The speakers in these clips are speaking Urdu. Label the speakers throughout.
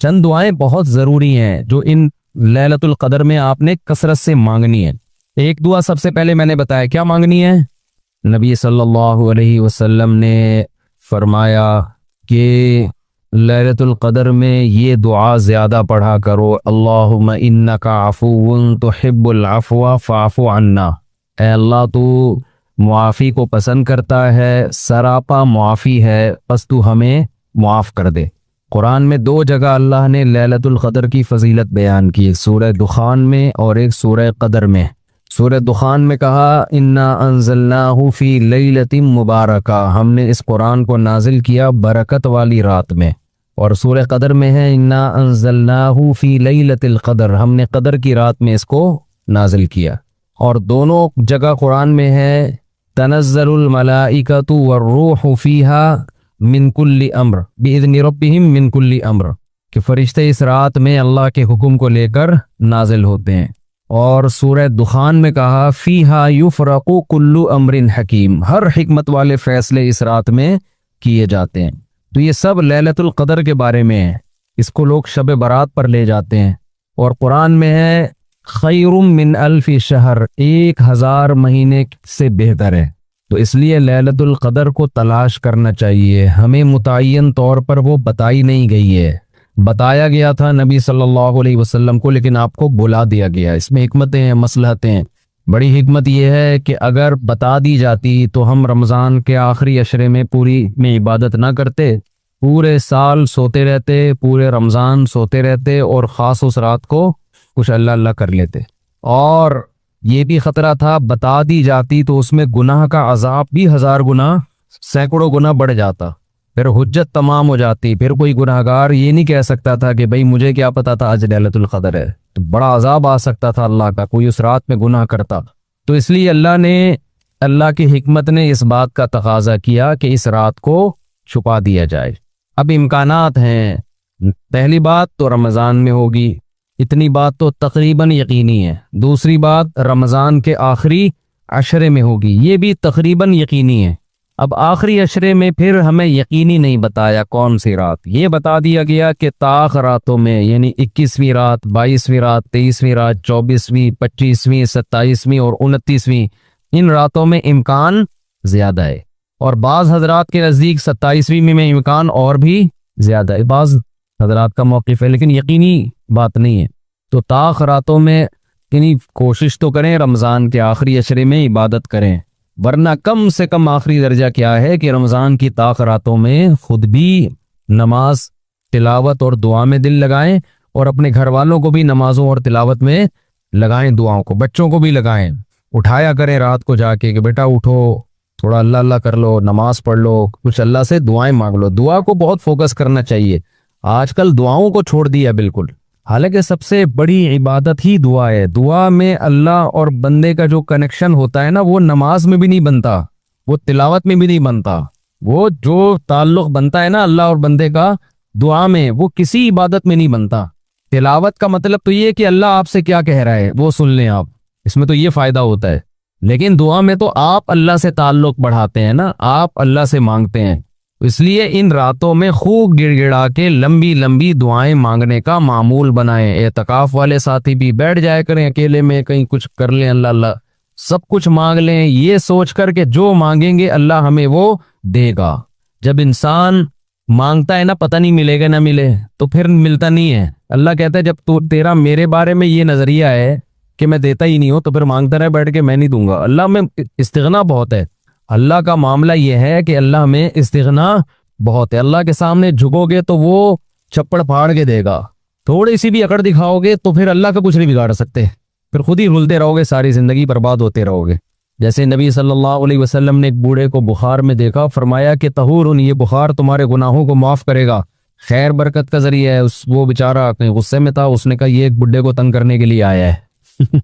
Speaker 1: چند دعائیں بہت ضروری ہیں جو ان لیلۃ القدر میں آپ نے کثرت سے مانگنی ہے۔ ایک دعا سب سے پہلے میں نے بتایا کیا مانگنی ہے، نبی صلی اللہ علیہ وسلم نے فرمایا کہ لیلۃ القدر میں یہ دعا زیادہ پڑھا کرو، اللہم انک عفو تحب العفو فاعف عنا، اے اللہ تو معافی کو پسند کرتا ہے، سراپا معافی ہے، بس تو ہمیں معاف کر دے۔ قرآن میں 2 جگہ اللہ نے لیلۃ القدر کی فضیلت بیان کی، ایک سورہ دخان میں اور ایک سورہ قدر میں۔ سورہ دخان میں کہا انا انزلناہ فی لیلۃ مبارکہ، ہم نے اس قرآن کو نازل کیا برکت والی رات میں، اور سورہ قدر میں ہے انا انزلناہ فی لیلۃ القدر، ہم نے قدر کی رات میں اس کو نازل کیا۔ اور دونوں جگہ قرآن میں ہے تنزل الملائکۃ والروح فیہا من کل امر باذن ربہم من کل امر، کہ فرشتے اس رات میں اللہ کے حکم کو لے کر نازل ہوتے ہیں۔ اور سورہ دخان میں کہا فیہا یفرق کل امر حکیم، ہر حکمت والے فیصلے اس رات میں کیے جاتے ہیں۔ تو یہ سب لیلۃ القدر کے بارے میں ہے، اس کو لوگ شب برات پر لے جاتے ہیں۔ اور قرآن میں ہے خیر من الف شہر، 1000 مہینے سے بہتر ہے۔ تو اس لیے لیلۃ القدر کو تلاش کرنا چاہیے، ہمیں متعین طور پر وہ بتائی نہیں گئی ہے، بتایا گیا تھا نبی صلی اللہ علیہ وسلم کو، لیکن آپ کو بلا دیا گیا۔ اس میں حکمتیں ہیں، مصلحتیں ہیں۔ بڑی حکمت یہ ہے کہ اگر بتا دی جاتی تو ہم رمضان کے آخری عشرے میں پوری میں عبادت نہ کرتے، پورے سال سوتے رہتے، پورے رمضان سوتے رہتے، اور خاص اس رات کو کچھ اللہ اللہ کر لیتے۔ اور یہ بھی خطرہ تھا بتا دی جاتی تو اس میں گناہ کا عذاب بھی 1000 گنا، سینکڑوں گنا بڑھ جاتا، پھر حجت تمام ہو جاتی، پھر کوئی گناہ گار یہ نہیں کہہ سکتا تھا کہ بھئی مجھے کیا پتا تھا آج لیلۃ القدر ہے، تو بڑا عذاب آ سکتا تھا اللہ کا، کوئی اس رات میں گناہ کرتا۔ تو اس لیے اللہ کی حکمت نے اس بات کا تقاضا کیا کہ اس رات کو چھپا دیا جائے۔ اب امکانات ہیں، پہلی بات تو رمضان میں ہوگی، اتنی بات تو تقریباً یقینی ہے۔ دوسری بات رمضان کے آخری عشرے میں ہوگی، یہ بھی تقریباً یقینی ہے۔ اب آخری عشرے میں پھر ہمیں یقینی نہیں بتایا کون سی رات، یہ بتا دیا گیا کہ طاق راتوں میں، یعنی 21ویں رات، 22ویں رات، 23ویں رات، 24ویں، 25ویں، 27ویں اور 29ویں، ان راتوں میں امکان زیادہ ہے۔ اور بعض حضرات کے نزدیک 27ویں میں امکان اور بھی زیادہ ہے، بعض حضرات کا موقف ہے، لیکن یقینی بات نہیں ہے۔ تو طاق راتوں میں یعنی کوشش تو کریں رمضان کے آخری عشرے میں عبادت کریں، ورنہ کم سے کم آخری درجہ کیا ہے کہ رمضان کی طاق راتوں میں خود بھی نماز، تلاوت اور دعا میں دل لگائیں، اور اپنے گھر والوں کو بھی نمازوں اور تلاوت میں لگائیں، دعاؤں کو، بچوں کو بھی لگائیں، اٹھایا کریں رات کو جا کے کہ بیٹا اٹھو، تھوڑا اللہ اللہ کر لو، نماز پڑھ لو، کچھ اللہ سے دعائیں مانگ لو۔ دعا کو بہت فوکس کرنا چاہیے، آج کل دعاؤں کو چھوڑ دیا بالکل، حالانکہ سب سے بڑی عبادت ہی دعا ہے۔ دعا میں اللہ اور بندے کا جو کنیکشن ہوتا ہے نا، وہ نماز میں بھی نہیں بنتا، وہ تلاوت میں بھی نہیں بنتا، وہ جو تعلق بنتا ہے نا اللہ اور بندے کا دعا میں، وہ کسی عبادت میں نہیں بنتا۔ تلاوت کا مطلب تو یہ کہ اللہ آپ سے کیا کہہ رہا ہے وہ سن لیں آپ، اس میں تو یہ فائدہ ہوتا ہے، لیکن دعا میں تو آپ اللہ سے تعلق بڑھاتے ہیں نا، آپ اللہ سے مانگتے ہیں۔ اس لیے ان راتوں میں خوب گڑ گڑا کے لمبی لمبی دعائیں مانگنے کا معمول بنائیں۔ اعتکاف والے ساتھی بھی بیٹھ جائے کریں اکیلے میں، کہیں کچھ کر لیں، اللہ اللہ سب کچھ مانگ لیں، یہ سوچ کر کہ جو مانگیں گے اللہ ہمیں وہ دے گا۔ جب انسان مانگتا ہے نا، پتہ نہیں ملے گا نہ ملے، تو پھر ملتا نہیں ہے۔ اللہ کہتا ہے جب تیرا میرے بارے میں یہ نظریہ ہے کہ میں دیتا ہی نہیں ہوں، تو پھر مانگتا رہے بیٹھ کے، میں نہیں دوں گا۔ اللہ میں استغنا بہت ہے، اللہ کا معاملہ یہ ہے کہ اللہ میں استغنا بہت ہے، اللہ کے سامنے جھکو گے تو وہ چھپڑ پھاڑ کے دے گا، تھوڑی سی بھی اکڑ دکھاؤ گے تو پھر اللہ کا کچھ نہیں بگاڑ سکتے، پھر خود ہی رلتے رہو گے، ساری زندگی برباد ہوتے رہو گے۔ جیسے نبی صلی اللہ علیہ وسلم نے ایک بوڑھے کو بخار میں دیکھا، فرمایا کہ طہور، یہ بخار تمہارے گناہوں کو معاف کرے گا، خیر برکت کا ذریعہ ہے۔ وہ بیچارہ کہیں غصے میں تھا، اس نے کہا یہ ایک بڈھے کو تنگ کرنے کے لیے آیا ہے۔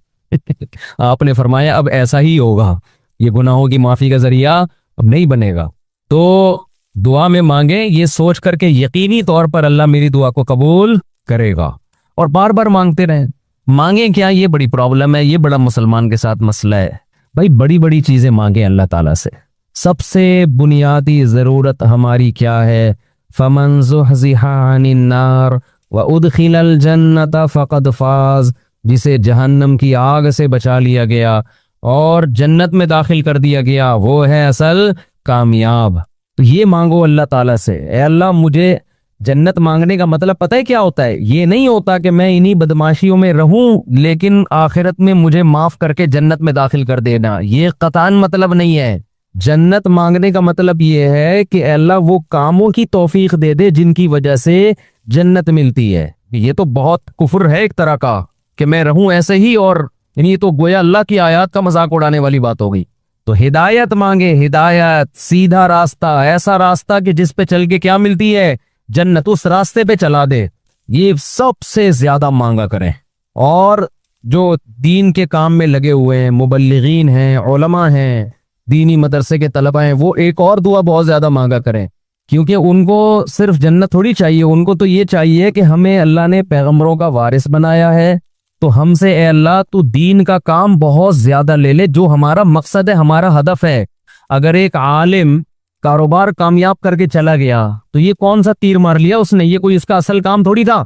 Speaker 1: آپ نے فرمایا اب ایسا ہی ہوگا، یہ گناہوں کی معافی کا ذریعہ اب نہیں بنے گا۔ تو دعا میں مانگیں یہ سوچ کر کے یقینی طور پر اللہ میری دعا کو قبول کرے گا، اور بار بار مانگتے رہیں۔ مانگیں کیا، یہ بڑی پرابلم ہے، یہ بڑا مسلمان کے ساتھ مسئلہ ہے۔ بھائی بڑی بڑی چیزیں مانگیں اللہ تعالیٰ سے۔ سب سے بنیادی ضرورت ہماری کیا ہے؟ فَمَنْ زُحْزِحَ عَنِ النَّارِ وَأُدْخِلَ الْجَنَّةَ فَقَدْ فَازَ، جسے جہنم کی آگ سے بچا لیا گیا اور جنت میں داخل کر دیا گیا، وہ ہے اصل کامیاب۔ تو یہ مانگو اللہ تعالیٰ سے، اے اللہ مجھے جنت مانگنے کا مطلب پتہ ہے کیا ہوتا ہے؟ یہ نہیں ہوتا کہ میں انہی بدماشیوں میں رہوں لیکن آخرت میں مجھے معاف کر کے جنت میں داخل کر دینا، یہ قطعاً مطلب نہیں ہے۔ جنت مانگنے کا مطلب یہ ہے کہ اے اللہ وہ کاموں کی توفیق دے دے جن کی وجہ سے جنت ملتی ہے۔ یہ تو بہت کفر ہے ایک طرح کا کہ میں رہوں ایسے ہی، اور یہ تو گویا اللہ کی آیات کا مذاق اڑانے والی بات ہو گئی۔ تو ہدایت مانگے، ہدایت، سیدھا راستہ، ایسا راستہ کہ جس پہ چل کے کیا ملتی ہے؟ جنت، اس راستے پہ چلا دے، یہ سب سے زیادہ مانگا کریں۔ اور جو دین کے کام میں لگے ہوئے ہیں، مبلغین ہیں، علماء ہیں، دینی مدرسے کے طلبہ ہیں، وہ ایک اور دعا بہت زیادہ مانگا کریں، کیونکہ ان کو صرف جنت تھوڑی چاہیے، ان کو تو یہ چاہیے کہ ہمیں اللہ نے پیغمبروں کا وارث بنایا ہے، تو ہم سے اے اللہ تو دین کا کام بہت زیادہ لے لے، جو ہمارا مقصد ہے، ہمارا ہدف ہے۔ اگر ایک عالم کاروبار کامیاب کر کے چلا گیا تو یہ کون سا تیر مار لیا اس نے؟ یہ کوئی اس کا اصل کام تھوڑی تھا۔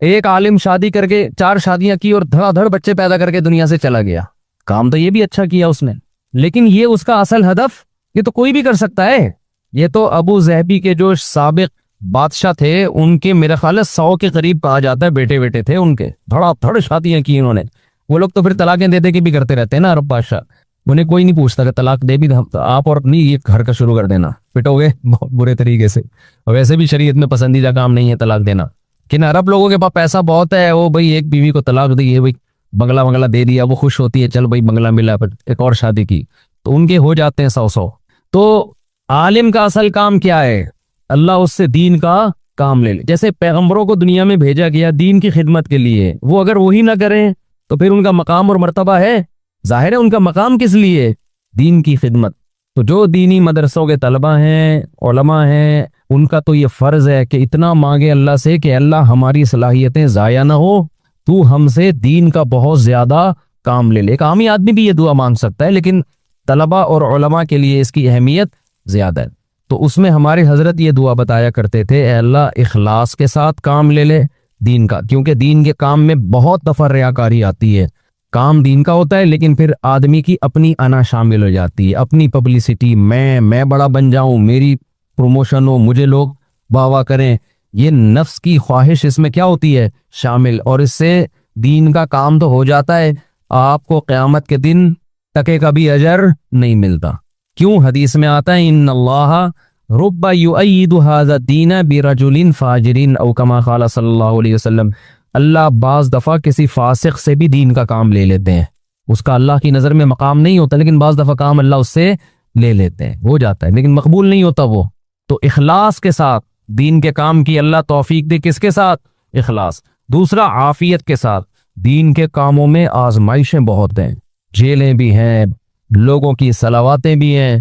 Speaker 1: ایک عالم شادی کر کے 4 شادیاں کی اور دھڑا دھڑ بچے پیدا کر کے دنیا سے چلا گیا، کام تو یہ بھی اچھا کیا اس نے، لیکن یہ اس کا اصل ہدف؟ یہ تو کوئی بھی کر سکتا ہے۔ یہ تو ابو ظہبی کے جو سابق بادشاہ تھے ان کے میرے خیال ہے 100 کے قریب کہا جاتا ہے بیٹے تھے ان کے، دھڑا دھڑ شادیاں کی انہوں نے۔ وہ لوگ تو پھر طلاقیں دے دے کے بھی کرتے رہتے ہیں نا عرب بادشاہ، انہیں کوئی نہیں پوچھتا کہ طلاق دے بھی آپ اور نہیں یہ گھر کا شروع کر دینا، پٹو گے بہت برے طریقے سے، اور ویسے بھی شریعت میں پسندیدہ کام نہیں ہے طلاق دینا، کہ عرب لوگوں کے پاس پیسہ بہت ہے، وہ بھائی ایک بیوی کو طلاق دی ہے، بھائی بنگلہ دے دیا، وہ خوش ہوتی ہے، چل بھائی بنگلہ ملا، پھر ایک اور شادی کی، تو ان کے ہو جاتے ہیں 100۔ تو عالم کا اصل کام کیا ہے؟ اللہ اس سے دین کا کام لے لے۔ جیسے پیغمبروں کو دنیا میں بھیجا گیا دین کی خدمت کے لیے، وہ اگر وہی نہ کریں تو پھر ان کا مقام اور مرتبہ ہے؟ ظاہر ہے ان کا مقام کس لیے؟ دین کی خدمت۔ تو جو دینی مدرسوں کے طلبہ ہیں، علماء ہیں، ان کا تو یہ فرض ہے کہ اتنا مانگے اللہ سے کہ اللہ ہماری صلاحیتیں ضائع نہ ہو، تو ہم سے دین کا بہت زیادہ کام لے لے۔ ایک عامی آدمی بھی یہ دعا مانگ سکتا ہے، لیکن طلبہ اور علماء کے لیے اس کی اہمیت زیادہ ہے۔ تو اس میں ہمارے حضرت یہ دعا بتایا کرتے تھے، اے اللہ اخلاص کے ساتھ کام لے لے دین کا، کیونکہ دین کے کام میں بہت دفعہ ریاکاری آتی ہے۔ کام دین کا ہوتا ہے لیکن پھر آدمی کی اپنی انا شامل ہو جاتی ہے، اپنی پبلسٹی، میں بڑا بن جاؤں، میری پروموشن ہو، مجھے لوگ واہ واہ کریں، یہ نفس کی خواہش اس میں کیا ہوتی ہے؟ شامل، اور اس سے دین کا کام تو ہو جاتا ہے، آپ کو قیامت کے دن تکے کا بھی اجر نہیں ملتا۔ کیوں؟ حدیث میں آتا ہے ان اللہ رب یؤید ھذا الدین برجل فاجر او کما قال صلی اللہ علیہ وسلم، اللہ بعض دفعہ کسی فاسق سے بھی دین کا کام لے لیتے ہیں، اس کا اللہ کی نظر میں مقام نہیں ہوتا لیکن بعض دفعہ کام اللہ اس سے لے لیتے ہیں، ہو جاتا ہے لیکن مقبول نہیں ہوتا وہ۔ تو اخلاص کے ساتھ دین کے کام کی اللہ توفیق دے، کس کے ساتھ؟ اخلاص۔ دوسرا عافیت کے ساتھ۔ دین کے کاموں میں آزمائشیں بہت ہیں، جیلیں بھی ہیں، لوگوں کی صلواتیں بھی ہیں،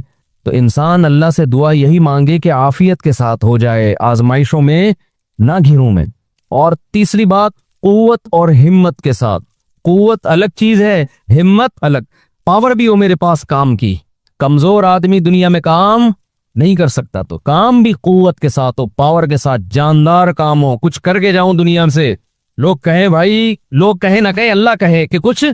Speaker 1: تو انسان اللہ سے دعا یہی مانگے کہ عافیت کے ساتھ ہو جائے، آزمائشوں میں نہ گھروں میں۔ اور تیسری بات، قوت اور ہمت کے ساتھ۔ قوت الگ چیز ہے، ہمت الگ، پاور بھی ہو میرے پاس کام کی، کمزور آدمی دنیا میں کام نہیں کر سکتا، تو کام بھی قوت کے ساتھ ہو، پاور کے ساتھ، جاندار کام ہو، کچھ کر کے جاؤں دنیا سے، لوگ کہیں بھائی، لوگ کہیں نہ کہیں، اللہ کہے کہ کچھ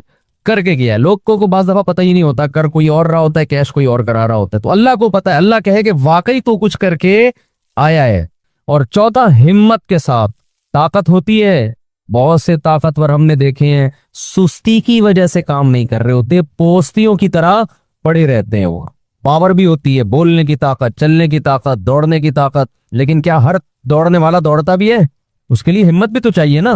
Speaker 1: کر کے گیا ہے۔ لوگ کو بعض دفعہ پتہ ہی نہیں ہوتا، کر کوئی اور رہا ہوتا ہے، کیش کوئی اور کرا رہا ہوتا ہے، تو اللہ کو پتہ ہے، اللہ کہے کہ واقعی تو کچھ کر کے آیا ہے۔ اور چوتھا، ہمت کے ساتھ۔ طاقت ہوتی ہے، بہت سے طاقتور ہم نے دیکھے ہیں سستی کی وجہ سے کام نہیں کر رہے ہوتے، پوستیوں کی طرح پڑے رہتے ہیں، وہ پاور بھی ہوتی ہے، بولنے کی طاقت، چلنے کی طاقت، دوڑنے کی طاقت، لیکن کیا ہر دوڑنے والا دوڑتا بھی ہے؟ اس کے لیے ہمت بھی تو چاہیے نا۔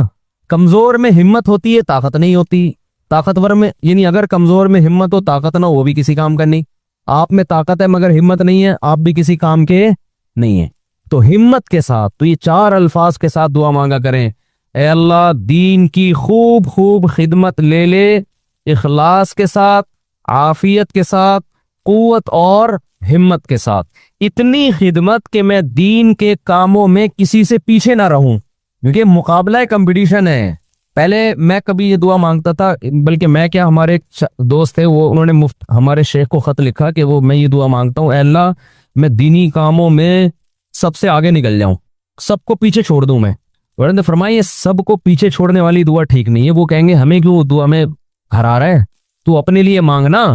Speaker 1: کمزور میں ہمت ہوتی ہے، طاقت نہیں ہوتی۔ طاقتور میں، یعنی اگر کمزور میں ہمت ہو، طاقت نہ ہو، وہ بھی کسی کام کا نہیں۔ آپ میں طاقت ہے مگر ہمت نہیں ہے، آپ بھی کسی کام کے نہیں ہیں۔ تو ہمت کے ساتھ، تو یہ 4 الفاظ کے ساتھ دعا مانگا کریں، اے اللہ دین کی خوب خوب خدمت لے لے، اخلاص کے ساتھ، عافیت کے ساتھ، قوت اور ہمت کے ساتھ، اتنی خدمت کہ میں دین کے کاموں میں کسی سے پیچھے نہ رہوں، کیونکہ مقابلہ کمپٹیشن ہے۔ پہلے میں کبھی یہ دعا مانگتا تھا، بلکہ میں کیا، ہمارے ایک دوست تھے، وہ انہوں نے ہمارے شیخ کو خط لکھا کہ میں یہ دعا مانگتا ہوں، اے اللہ میں دینی کاموں میں سب سے آگے نکل جاؤں، سب کو پیچھے چھوڑ دوں میں، اور نے فرمایا یہ سب کو پیچھے چھوڑنے والی دعا ٹھیک نہیں ہے. وہ کہیں گے ہمیں کیوں دعا میں ہرا رہا ہے, تو اپنے لیے مانگنا.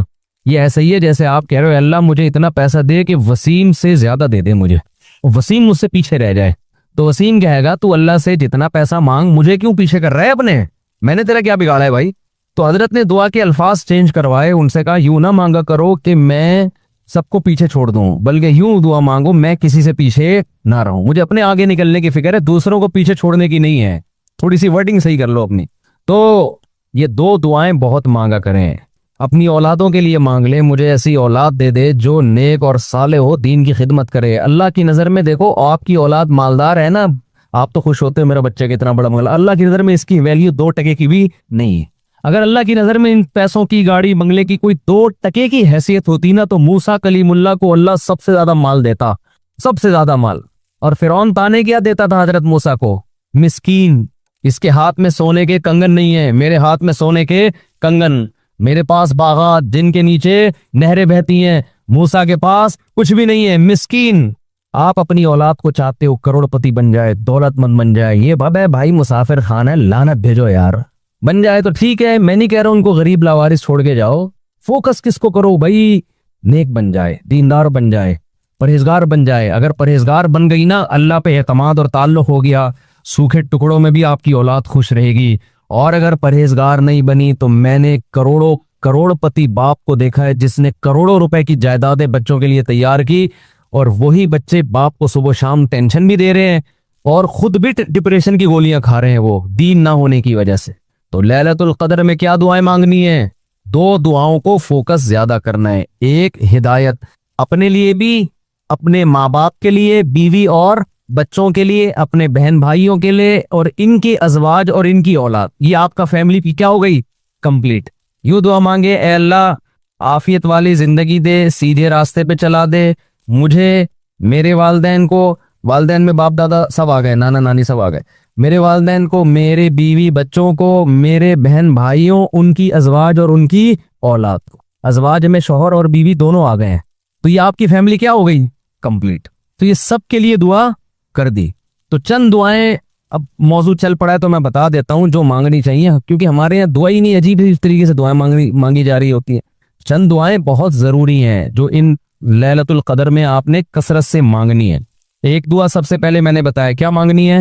Speaker 1: یہ ایسا ہی ہے جیسے آپ کہہ رہے ہو اللہ مجھے اتنا پیسہ دے کہ وسیم سے زیادہ دے دے مجھے, وسیم مجھ سے پیچھے رہ جائے. تو وسیم کہے گا تو اللہ سے جتنا پیسہ مانگ, مجھے کیوں پیچھے کر رہا ہے اپنے, میں نے تیرا کیا بگاڑا ہے بھائی. تو حضرت نے دعا کے الفاظ چینج کروائے, ان سے کہا یوں نہ مانگا کرو کہ میں سب کو پیچھے چھوڑ دوں, بلکہ یوں دعا مانگو میں کسی سے پیچھے نہ رہوں, مجھے اپنے آگے نکلنے کی فکر ہے, دوسروں کو پیچھے چھوڑنے کی نہیں ہے. تھوڑی سی ورڈنگ صحیح کر لو اپنی. تو یہ دو دعائیں بہت مانگا کریں. اپنی اولادوں کے لیے مانگ لیں, مجھے ایسی اولاد دے دے جو نیک اور صالح ہو, دین کی خدمت کرے. اللہ کی نظر میں دیکھو آپ کی اولاد مالدار ہے نا, آپ تو خوش ہوتے ہو میرا بچہ کتنا بڑا مال. اللہ کی نظر میں اس کی ویلیو 2 ٹکے کی بھی نہیں ہے. اگر اللہ کی نظر میں ان پیسوں کی, گاڑی بنگلے کی کوئی 2 ٹکے کی حیثیت ہوتی نا, تو موسیٰ کلیم اللہ کو اللہ سب سے زیادہ مال دیتا, سب سے زیادہ مال. اور فرعون تانے کیا دیتا تھا حضرت موسیٰ کو, مسکین, اس کے ہاتھ میں سونے کے کنگن نہیں ہے, میرے ہاتھ میں سونے کے کنگن, میرے پاس باغات جن کے نیچے نہریں بہتی ہیں, موسیٰ کے پاس کچھ بھی نہیں ہے, مسکین. آپ اپنی اولاد کو چاہتے ہو کروڑ پتی بن جائے, دولت مند بن جائے, یہ بھب ہے بھائی مسافر خان ہے, لعنت بھیجو یار. بن جائے تو ٹھیک ہے, میں نہیں کہہ رہا ہوں ان کو غریب لاوارث چھوڑ کے جاؤ, فوکس کس کو کرو بھائی, نیک بن جائے, دیندار بن جائے, پرہیزگار بن جائے. اگر پرہیزگار بن گئی نا, اللہ پہ اعتماد اور تعلق ہو گیا, سوکھے ٹکڑوں میں بھی آپ کی اولاد خوش رہے گی. اور اگر پرہیزگار نہیں بنی تو میں نے کروڑ پتی باپ کو دیکھا ہے جس نے کروڑوں روپے کی جائیدادیں بچوں کے لیے تیار کی, اور وہی بچے باپ کو صبح شام ٹینشن بھی دے رہے ہیں اور خود بھی ڈپریشن کی گولیاں کھا رہے ہیں, وہ دین نہ ہونے کی وجہ سے. تو لیلۃ القدر میں کیا دعائیں مانگنی ہیں؟ 2 دعاؤں کو فوکس زیادہ کرنا ہے. ایک ہدایت اپنے لیے بھی, اپنے ماں باپ کے لیے, بیوی اور بچوں کے لیے, اپنے بہن بھائیوں کے لیے, اور ان کے ازواج اور ان کی اولاد. یہ آپ کا فیملی بھی کیا ہو گئی, کمپلیٹ. یوں دعا مانگے, اے اللہ عافیت والی زندگی دے, سیدھے راستے پہ چلا دے مجھے, میرے والدین کو, والدین میں باپ دادا سب آ گئے, نانا نانی سب آ گئے, میرے والدین کو, میرے بیوی بچوں کو, میرے بہن بھائیوں, ان کی ازواج اور ان کی اولاد کو. ازواج میں شوہر اور بیوی دونوں آ گئے ہیں, تو یہ آپ کی فیملی کیا ہو گئی, کمپلیٹ. تو یہ سب کے لیے دعا کر دی. تو چند دعائیں, اب موضوع چل پڑا ہے تو میں بتا دیتا ہوں جو مانگنی چاہیے, کیونکہ ہمارے یہاں دعا ہی نہیں, عجیب اس طریقے سے دعائیں مانگی جا رہی ہوتی ہیں. چند دعائیں بہت ضروری ہیں جو ان لیلۃ القدر میں آپ نے کثرت سے مانگنی ہے. ایک دعا سب سے پہلے میں نے بتایا کیا مانگنی ہے,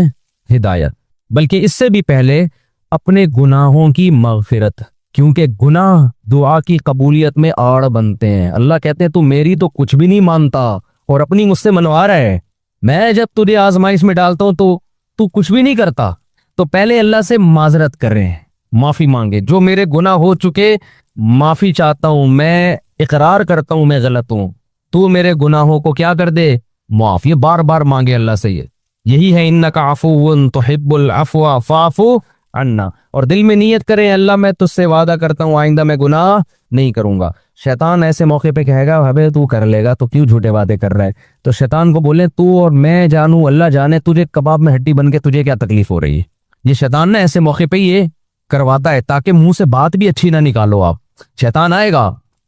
Speaker 1: ہدایت. بلکہ اس سے بھی پہلے اپنے گناہوں کی مغفرت, کیونکہ گناہ دعا کی قبولیت میں آڑ بنتے ہیں. اللہ کہتے ہیں تو میری تو کچھ بھی نہیں مانتا اور اپنی مجھ سے منوا رہا ہے, میں جب تجھے آزمائش میں ڈالتا ہوں تو کچھ بھی نہیں کرتا. تو پہلے اللہ سے معذرت کریں, معافی مانگے, جو میرے گناہ ہو چکے معافی چاہتا ہوں, میں اقرار کرتا ہوں میں غلط ہوں, تو میرے گناہوں کو کیا کر دے, معاف. یہ بار بار مانگے اللہ سے, یہی ہے انکا عفو تحب العفو فاعف عنا. اور دل میں نیت کریں اللہ میں تجھ سے وعدہ کرتا ہوں آئندہ میں گناہ نہیں کروں گا. شیطان ایسے موقع پہ کہے گا ابے تو کر لے گا تو کیوں جھوٹے وعدے کر رہا ہے, تو شیطان کو بولیں تو اور میں جانوں اللہ جانے تجھے کباب میں ہڈی بن کے تجھے کیا تکلیف ہو رہی ہے. یہ شیطان نا ایسے موقع پہ یہ کرواتا ہے تاکہ منہ سے بات بھی اچھی نہ نکالو آپ. شیطان آئے گا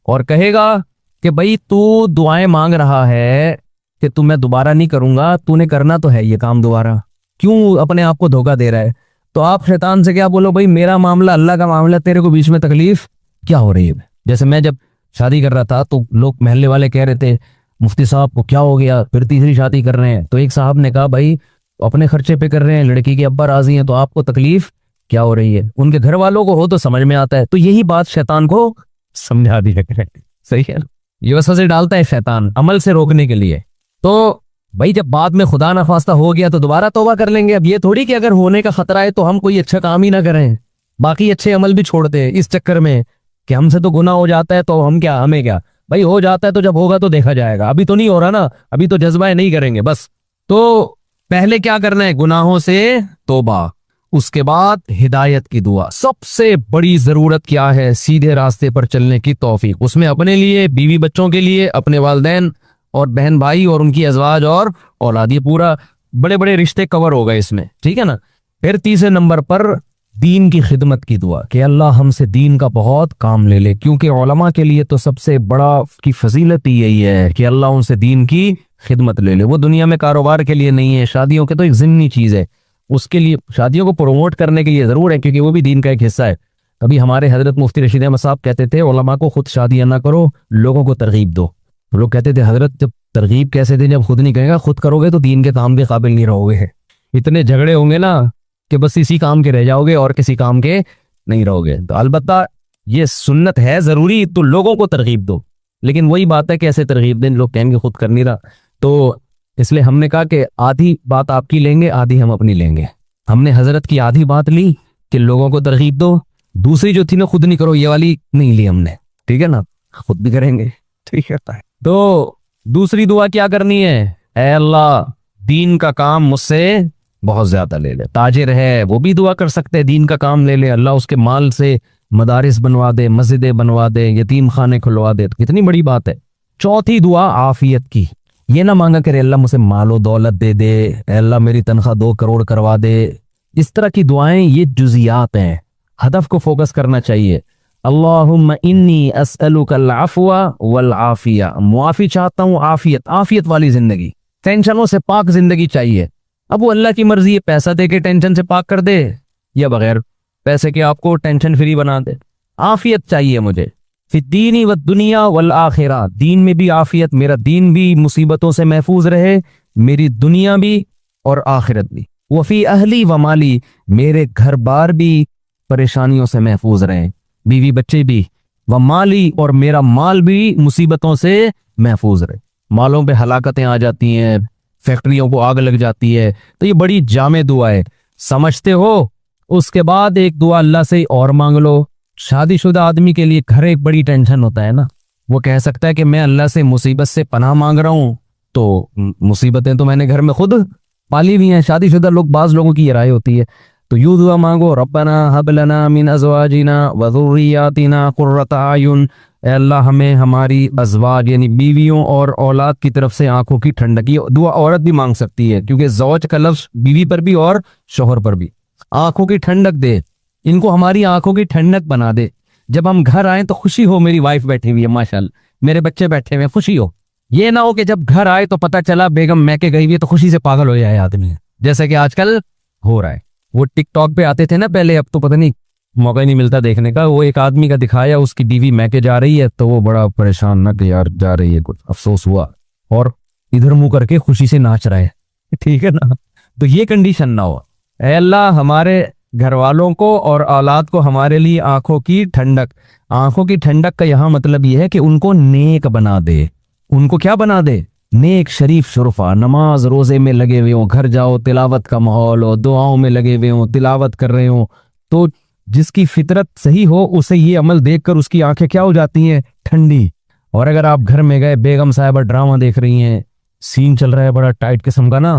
Speaker 1: اور کہے گا کہ بھائی تو دعائیں مانگ رہا ہے کہ تو میں دوبارہ نہیں کروں گا, تو نے کرنا تو ہے یہ کام دوبارہ, کیوں اپنے آپ کو دھوکہ دے رہا ہے. تو آپ شیطان سے کیا بولو, بھائی میرا معاملہ اللہ کا معاملہ, تیرے کو بیچ میں تکلیف کیا ہو رہی ہے. جیسے میں جب شادی کر رہا تھا تو لوگ محلے والے کہہ رہے تھے مفتی صاحب کو کیا ہو گیا, پھر تیسری شادی کر رہے ہیں. تو ایک صاحب نے کہا بھائی اپنے خرچے پہ کر رہے ہیں, لڑکی کے ابا راضی ہیں, تو آپ کو تکلیف کیا ہو رہی ہے. ان کے گھر والوں کو ہو تو سمجھ میں آتا ہے. تو یہی بات شیطان کو سمجھا دیا کرے, صحیح ہے. یہ وسوسے ڈالتا ہے شیطان عمل سے روکنے کے لیے. تو بھائی جب بعد میں خدا نخواستہ ہو گیا تو دوبارہ توبہ کر لیں گے. اب یہ تھوڑی کہ اگر ہونے کا خطرہ ہے تو ہم کوئی اچھا کام ہی نہ کریں, باقی اچھے عمل بھی چھوڑ دیں اس چکر میں کہ ہم سے تو گناہ ہو جاتا ہے تو ہمیں کیا بھائی, ہو جاتا ہے تو جب ہوگا تو دیکھا جائے گا, ابھی تو نہیں ہو رہا نا, ابھی تو جذبہ نہیں کریں گے بس. تو پہلے کیا کرنا ہے, گناہوں سے توبہ, اس کے بعد ہدایت کی دعا. سب سے بڑی ضرورت کیا ہے, سیدھے راستے پر چلنے کی توفیق. اس میں اپنے لیے, بیوی بچوں کے لیے, اپنے والدین اور بہن بھائی اور ان کی ازواج اور اولاد, یہ پورا بڑے بڑے رشتے کور ہو گئے اس میں, ٹھیک ہے نا. پھر تیسرے نمبر پر دین کی خدمت کی دعا کہ اللہ ہم سے دین کا بہت کام لے لے, کیونکہ علماء کے لیے تو سب سے بڑا کی فضیلت ہی یہی ہے کہ اللہ ان سے دین کی خدمت لے لے. وہ دنیا میں کاروبار کے لیے نہیں ہے, شادیوں کے تو ایک ضمنی چیز ہے, اس کے لیے شادیوں کو پروموٹ کرنے کے لیے ضرور ہے، کیونکہ وہ بھی دین کا ایک حصہ ہے۔ کبھی ہمارے حضرت مفتی رشید احمد صاحب کہتے تھے علماء کو خود شادیاں نہ کرو، لوگوں کو ترغیب دو۔ لوگ کہتے تھے حضرت جب ترغیب کیسے دیں جب خود نہیں کہے گا، خود کرو گے تو دین کے کام کے قابل نہیں رہو گے، اتنے جھگڑے ہوں گے نا کہ بس اسی کام کے رہ جاؤ گے اور کسی کام کے نہیں رہو گے۔ تو البتہ یہ سنت ہے ضروری تو لوگوں کو ترغیب دو، لیکن وہی بات ہے کہ ایسے ترغیب دیں لوگ کہیں گے خود کر نہیں رہا۔ تو اس لیے ہم نے کہا کہ آدھی بات آپ کی لیں گے، آدھی ہم اپنی لیں گے۔ ہم نے حضرت کی آدھی بات لی کہ لوگوں کو ترغیب دو، دوسری جو تھی نا خود نہیں کرو، یہ والی نہیں لی ہم نے، ٹھیک ہے نا، خود بھی کریں گے، ٹھیک ہے۔ تو دوسری دعا کیا کرنی ہے؟ اے اللہ دین کا کام مجھ سے بہت زیادہ لے لے۔ تاجر ہے وہ بھی دعا کر سکتے ہیں، دین کا کام لے لے، اللہ اس کے مال سے مدارس بنوا دے، مسجدیں بنوا دے، یتیم خانے کھلوا دے، تو کتنی بڑی بات ہے۔ چوتھی دعا عافیت کی، یہ نہ مانگا کرے اللہ مجھے مال و دولت دے دے، اے اللہ میری تنخواہ 2 کروڑ کروا دے، اس طرح کی دعائیں یہ جزیات ہیں، ہدف کو فوکس کرنا چاہیے۔ اللہم انی اسألک العفو والعافیہ، معافی چاہتا ہوں، عافیت، عافیت والی زندگی، ٹینشنوں سے پاک زندگی چاہیے۔ اب وہ اللہ کی مرضی ہے، پیسہ دے کے ٹینشن سے پاک کر دے یا بغیر پیسے کے آپ کو ٹینشن فری بنا دے، عافیت چاہیے مجھے۔ فی الدین والدنیا والآخرہ، دین میں بھی عافیت، میرا دین بھی مصیبتوں سے محفوظ رہے، میری دنیا بھی اور آخرت بھی۔ وفی اہلی و مالی، میرے گھر بار بھی پریشانیوں سے محفوظ رہیں، بیوی بچے بھی، و مالی، اور میرا مال بھی مصیبتوں سے محفوظ رہے۔ مالوں پہ ہلاکتیں آ جاتی ہیں، فیکٹریوں کو آگ لگ جاتی ہے، تو یہ بڑی جامع دعا ہے، سمجھتے ہو؟ اس کے بعد ایک دعا اللہ سے اور مانگ لو۔ شادی شدہ آدمی کے لیے گھر ایک بڑی ٹینشن ہوتا ہے نا، وہ کہہ سکتا ہے کہ میں اللہ سے مصیبت سے پناہ مانگ رہا ہوں، تو مصیبتیں تو میں نے گھر میں خود پالی ہوئی ہیں۔ شادی شدہ لوگ، بعض لوگوں کی یہ رائے ہوتی ہے، تو یوں دعا مانگو، ربنا ہب لنا من ازواجنا وذریاتنا قرۃ اعین، اے اللہ ہمیں ہماری ازواج یعنی بیویوں اور اولاد کی طرف سے آنکھوں کی ٹھنڈک۔ یہ دعا عورت بھی مانگ سکتی ہے، کیونکہ زوج کا لفظ بیوی پر بھی اور شوہر پر بھی۔ آنکھوں کی ٹھنڈک دے، ان کو ہماری آنکھوں کی ٹھنڈک بنا دے، جب ہم گھر آئیں تو خوشی ہو، میری وائف بیٹھی ہوئی ہے ماشاءاللہ، میرے بچے بیٹھے ہوئے، خوشی ہو۔ یہ نہ ہو کہ جب گھر آئے تو پتہ چلا بیگم میکے گئی ہوئی ہے تو خوشی سے پاگل ہو جائے آدمی، جیسا کہ آج کل ہو رہا ہے۔ وہ ٹک ٹاک پہ آتے تھے نا پہلے، اب تو پتہ نہیں موقع ہی نہیں ملتا دیکھنے کا۔ وہ ایک آدمی کا دکھایا، اس کی بیوی میکے جا رہی ہے تو وہ بڑا پریشان، نہ کہ یار جا رہی ہے، کچھ افسوس ہوا، اور ادھر منہ کر کے خوشی سے ناچ رہا ہے، ٹھیک ہے نا۔ تو یہ کنڈیشن نہ ہو۔ اے اللہ ہمارے گھر والوں کو اور اولاد کو ہمارے لیے آنکھوں کی ٹھنڈک۔ آنکھوں کی ٹھنڈک کا یہاں مطلب یہ ہے کہ ان کو نیک بنا دے۔ ان کو کیا بنا دے؟ نیک، شریف، شرفا، نماز روزے میں لگے ہوئے ہوں، گھر جاؤ تلاوت کا ماحول ہو، دعاؤں میں لگے ہوئے ہوں، تلاوت کر رہے ہوں، تو جس کی فطرت صحیح ہو اسے یہ عمل دیکھ کر اس کی آنکھیں کیا ہو جاتی ہیں؟ ٹھنڈی۔ اور اگر آپ گھر میں گئے، بیگم صاحبہ ڈرامہ دیکھ رہی ہیں، سین چل رہا ہے بڑا ٹائٹ قسم کا نا،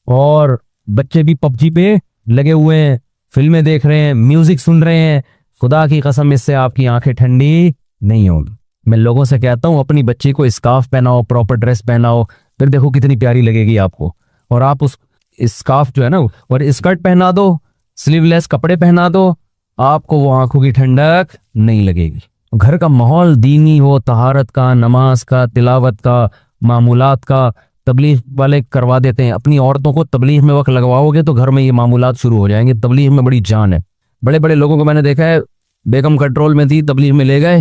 Speaker 1: اور بچے بھی پب جی پہ لگے ہوئے ہیں، فلمیں دیکھ رہے ہیں، میوزک سن رہے ہیں، خدا کی قسم اس سے آپ کی آنکھیں ٹھنڈی نہیں ہوگی۔ میں لوگوں سے کہتا ہوں اپنی بچی کو اسکارف پہناؤ، پراپر ڈریس پہناؤ، پھر دیکھو کتنی پیاری لگے گی آپ کو۔ اور آپ اس اسکارف جو ہے نا اور اسکرٹ پہنا دو، سلیو لیس کپڑے پہنا دو، آپ کو وہ آنکھوں کی ٹھنڈک نہیں لگے گی۔ گھر کا ماحول دینی ہو، طہارت کا، نماز کا، تلاوت کا، معمولات کا۔ تبلیغ والے کروا دیتے ہیں، اپنی عورتوں کو تبلیغ میں وقت لگواؤ گے تو گھر میں یہ معمولات شروع ہو جائیں گے۔ تبلیغ میں بڑی جان ہے، بڑے بڑے لوگوں کو میں نے دیکھا ہے، بیگم کنٹرول میں تھی، تبلیغ میں لے گئے،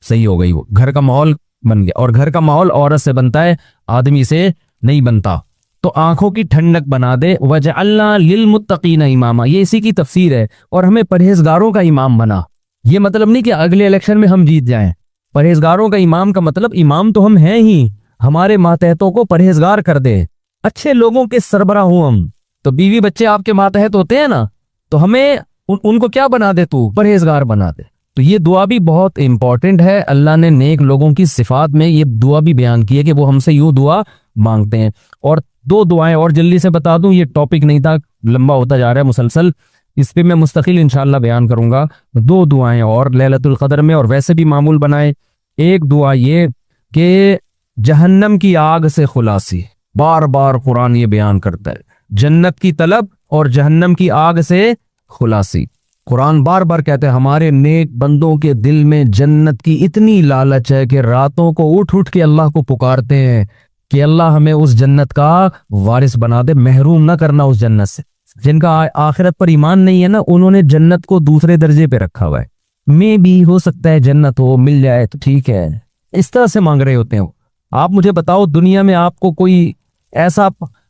Speaker 1: صحیح ہو گئی، وہ گھر کا ماحول بن گیا۔ اور گھر کا ماحول عورت سے بنتا ہے، آدمی سے نہیں بنتا۔ تو آنکھوں کی ٹھنڈک بنا دے۔ وَجَعَلْنَا لِلْمُتَّقِينَ اماما، یہ اسی کی تفسیر ہے، اور ہمیں پرہیزگاروں کا امام بنا۔ یہ مطلب نہیں کہ اگلے الیکشن میں ہم جیت جائیں۔ پرہیزگاروں کا امام کا مطلب امام تو ہم ہیں ہی، ہمارے ماتحتوں کو پرہیزگار کر دے، اچھے لوگوں کے سربراہ ہوں ہم۔ تو بیوی بچے آپ کے ماتحت ہوتے ہیں نا، تو ہمیں ان کو کیا بنا دے؟ تو پرہیزگار بنا دے۔ تو یہ دعا بھی بہت امپورٹنٹ ہے۔ اللہ نے نیک لوگوں کی صفات میں یہ دعا بھی بیان کی ہے کہ وہ ہم سے یوں دعا مانگتے ہیں۔ اور 2 دعائیں اور جلدی سے بتا دوں، یہ ٹاپک نہیں تھا، لمبا ہوتا جا رہا ہے مسلسل، اس پہ میں مستقل انشاءاللہ بیان کروں گا۔ 2 دعائیں اور لیلۃ القدر میں، اور ویسے بھی معمول بنائیں۔ ایک دعا یہ کہ جہنم کی آگ سے خلاصی، بار بار قرآن یہ بیان کرتا ہے، جنت کی طلب اور جہنم کی آگ سے خلاصی۔ قرآن بار بار کہتا ہے ہمارے نیک بندوں کے دل میں جنت کی اتنی لالچ ہے کہ راتوں کو اٹھ اٹھ کے اللہ کو پکارتے ہیں کہ اللہ ہمیں اس جنت کا وارث بنا دے، محروم نہ کرنا اس جنت سے۔ جن کا آخرت پر ایمان نہیں ہے نا، انہوں نے جنت کو دوسرے درجے پہ رکھا ہوا ہے۔ میں بھی ہو سکتا ہے جنت ہو، مل جائے تو ٹھیک ہے، اس طرح سے مانگ رہے ہوتے ہیں۔ آپ مجھے بتاؤ، دنیا میں آپ کو کوئی ایسا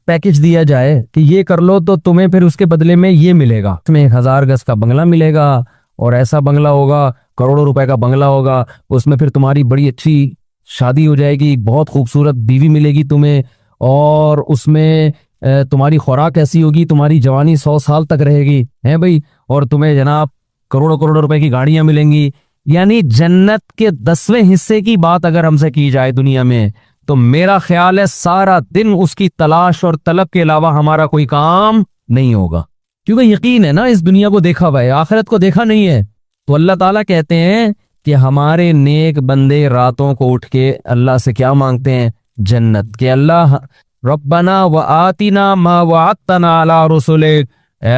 Speaker 1: پیکج دیا جائے کہ یہ کر لو تو تمہیں پھر اس کے بدلے میں یہ ملے گا، تمہیں 1000 گز کا بنگلہ ملے گا، اور ایسا بنگلہ ہوگا، کروڑوں روپے کا بنگلہ ہوگا، اس میں پھر تمہاری بڑی اچھی شادی ہو جائے گی، بہت خوبصورت بیوی ملے گی تمہیں، اور اس میں تمہاری خوراک ایسی ہوگی، تمہاری جوانی 100 سال تک رہے گی ہے بھائی، اور تمہیں جناب کروڑوں کروڑوں روپے کی گاڑیاں ملیں گی۔ یعنی جنت کے 10ویں حصے کی بات اگر ہم سے کی جائے دنیا میں، تو میرا خیال ہے سارا دن اس کی تلاش اور طلب کے علاوہ ہمارا کوئی کام نہیں ہوگا، کیونکہ یقین ہے نا، اس دنیا کو دیکھا ہوا ہے، آخرت کو دیکھا نہیں ہے۔ تو اللہ تعالیٰ کہتے ہیں کہ ہمارے نیک بندے راتوں کو اٹھ کے اللہ سے کیا مانگتے ہیں؟ جنت، کہ اللہ ربنا وآتنا ما وعدتنا علی رسولک، اے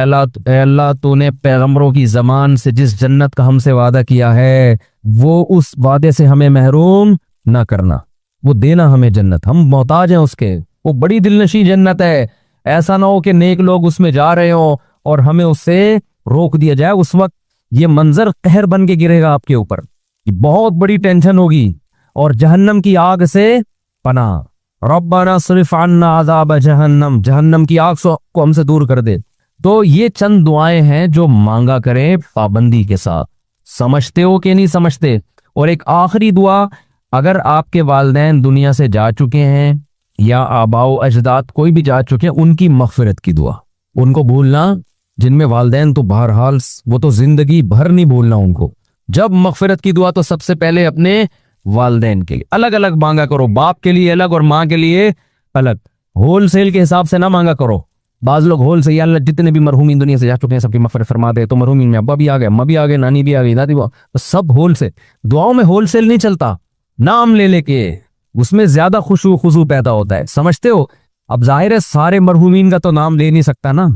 Speaker 1: اللہ تو نے پیغمبروں کی زبان سے جس جنت کا ہم سے وعدہ کیا ہے، وہ اس وعدے سے ہمیں محروم نہ کرنا، وہ دینا ہمیں جنت، ہم محتاج ہیں اس کے، وہ بڑی دلنشیں جنت ہے۔ ایسا نہ ہو کہ نیک لوگ اس میں جا رہے ہوں اور ہمیں اس سے روک دیا جائے، اس وقت یہ منظر قہر بن کے گرے گا آپ کے اوپر، بہت بڑی ٹینشن ہوگی، اور جہنم کی آگ سے پناہ، ربنا صرف عنا عذاب جہنم، جہنم کی آگ کو ہم سے دور کر دے۔ تو یہ چند دعائیں ہیں جو مانگا کریں پابندی کے ساتھ، سمجھتے ہو کہ نہیں سمجھتے؟ اور ایک آخری دعا، اگر آپ کے والدین دنیا سے جا چکے ہیں یا آباء و اجداد کوئی بھی جا چکے ہیں، ان کی مغفرت کی دعا، ان کو بھولنا، جن میں والدین تو بہرحال وہ تو زندگی بھر نہیں بھولنا ان کو۔ جب مغفرت کی دعا تو سب سے پہلے اپنے والدین کے لیے الگ الگ مانگا کرو، باپ کے لیے الگ اور ماں کے لیے الگ، ہول سیل کے حساب سے نہ مانگا کرو۔ بعض لوگ ہول سے، یا اللہ جتنے بھی مرحومین دنیا سے جا چکے ہیں سب کی مغفرت فرما دے، تو مرحومین میں ابا بھی آ گئے، اماں بھی آ گئے، نانی بھی آ گئی، دادی بھی، سب ہول سے دعاؤں میں ہول سیل نہیں چلتا، نام لے لے کے اس میں زیادہ خشوع خضوع پیدا ہوتا ہے، سمجھتے ہو؟ اب ظاہر ہے سارے مرحومین کا تو نام لے نہیں سکتا نا،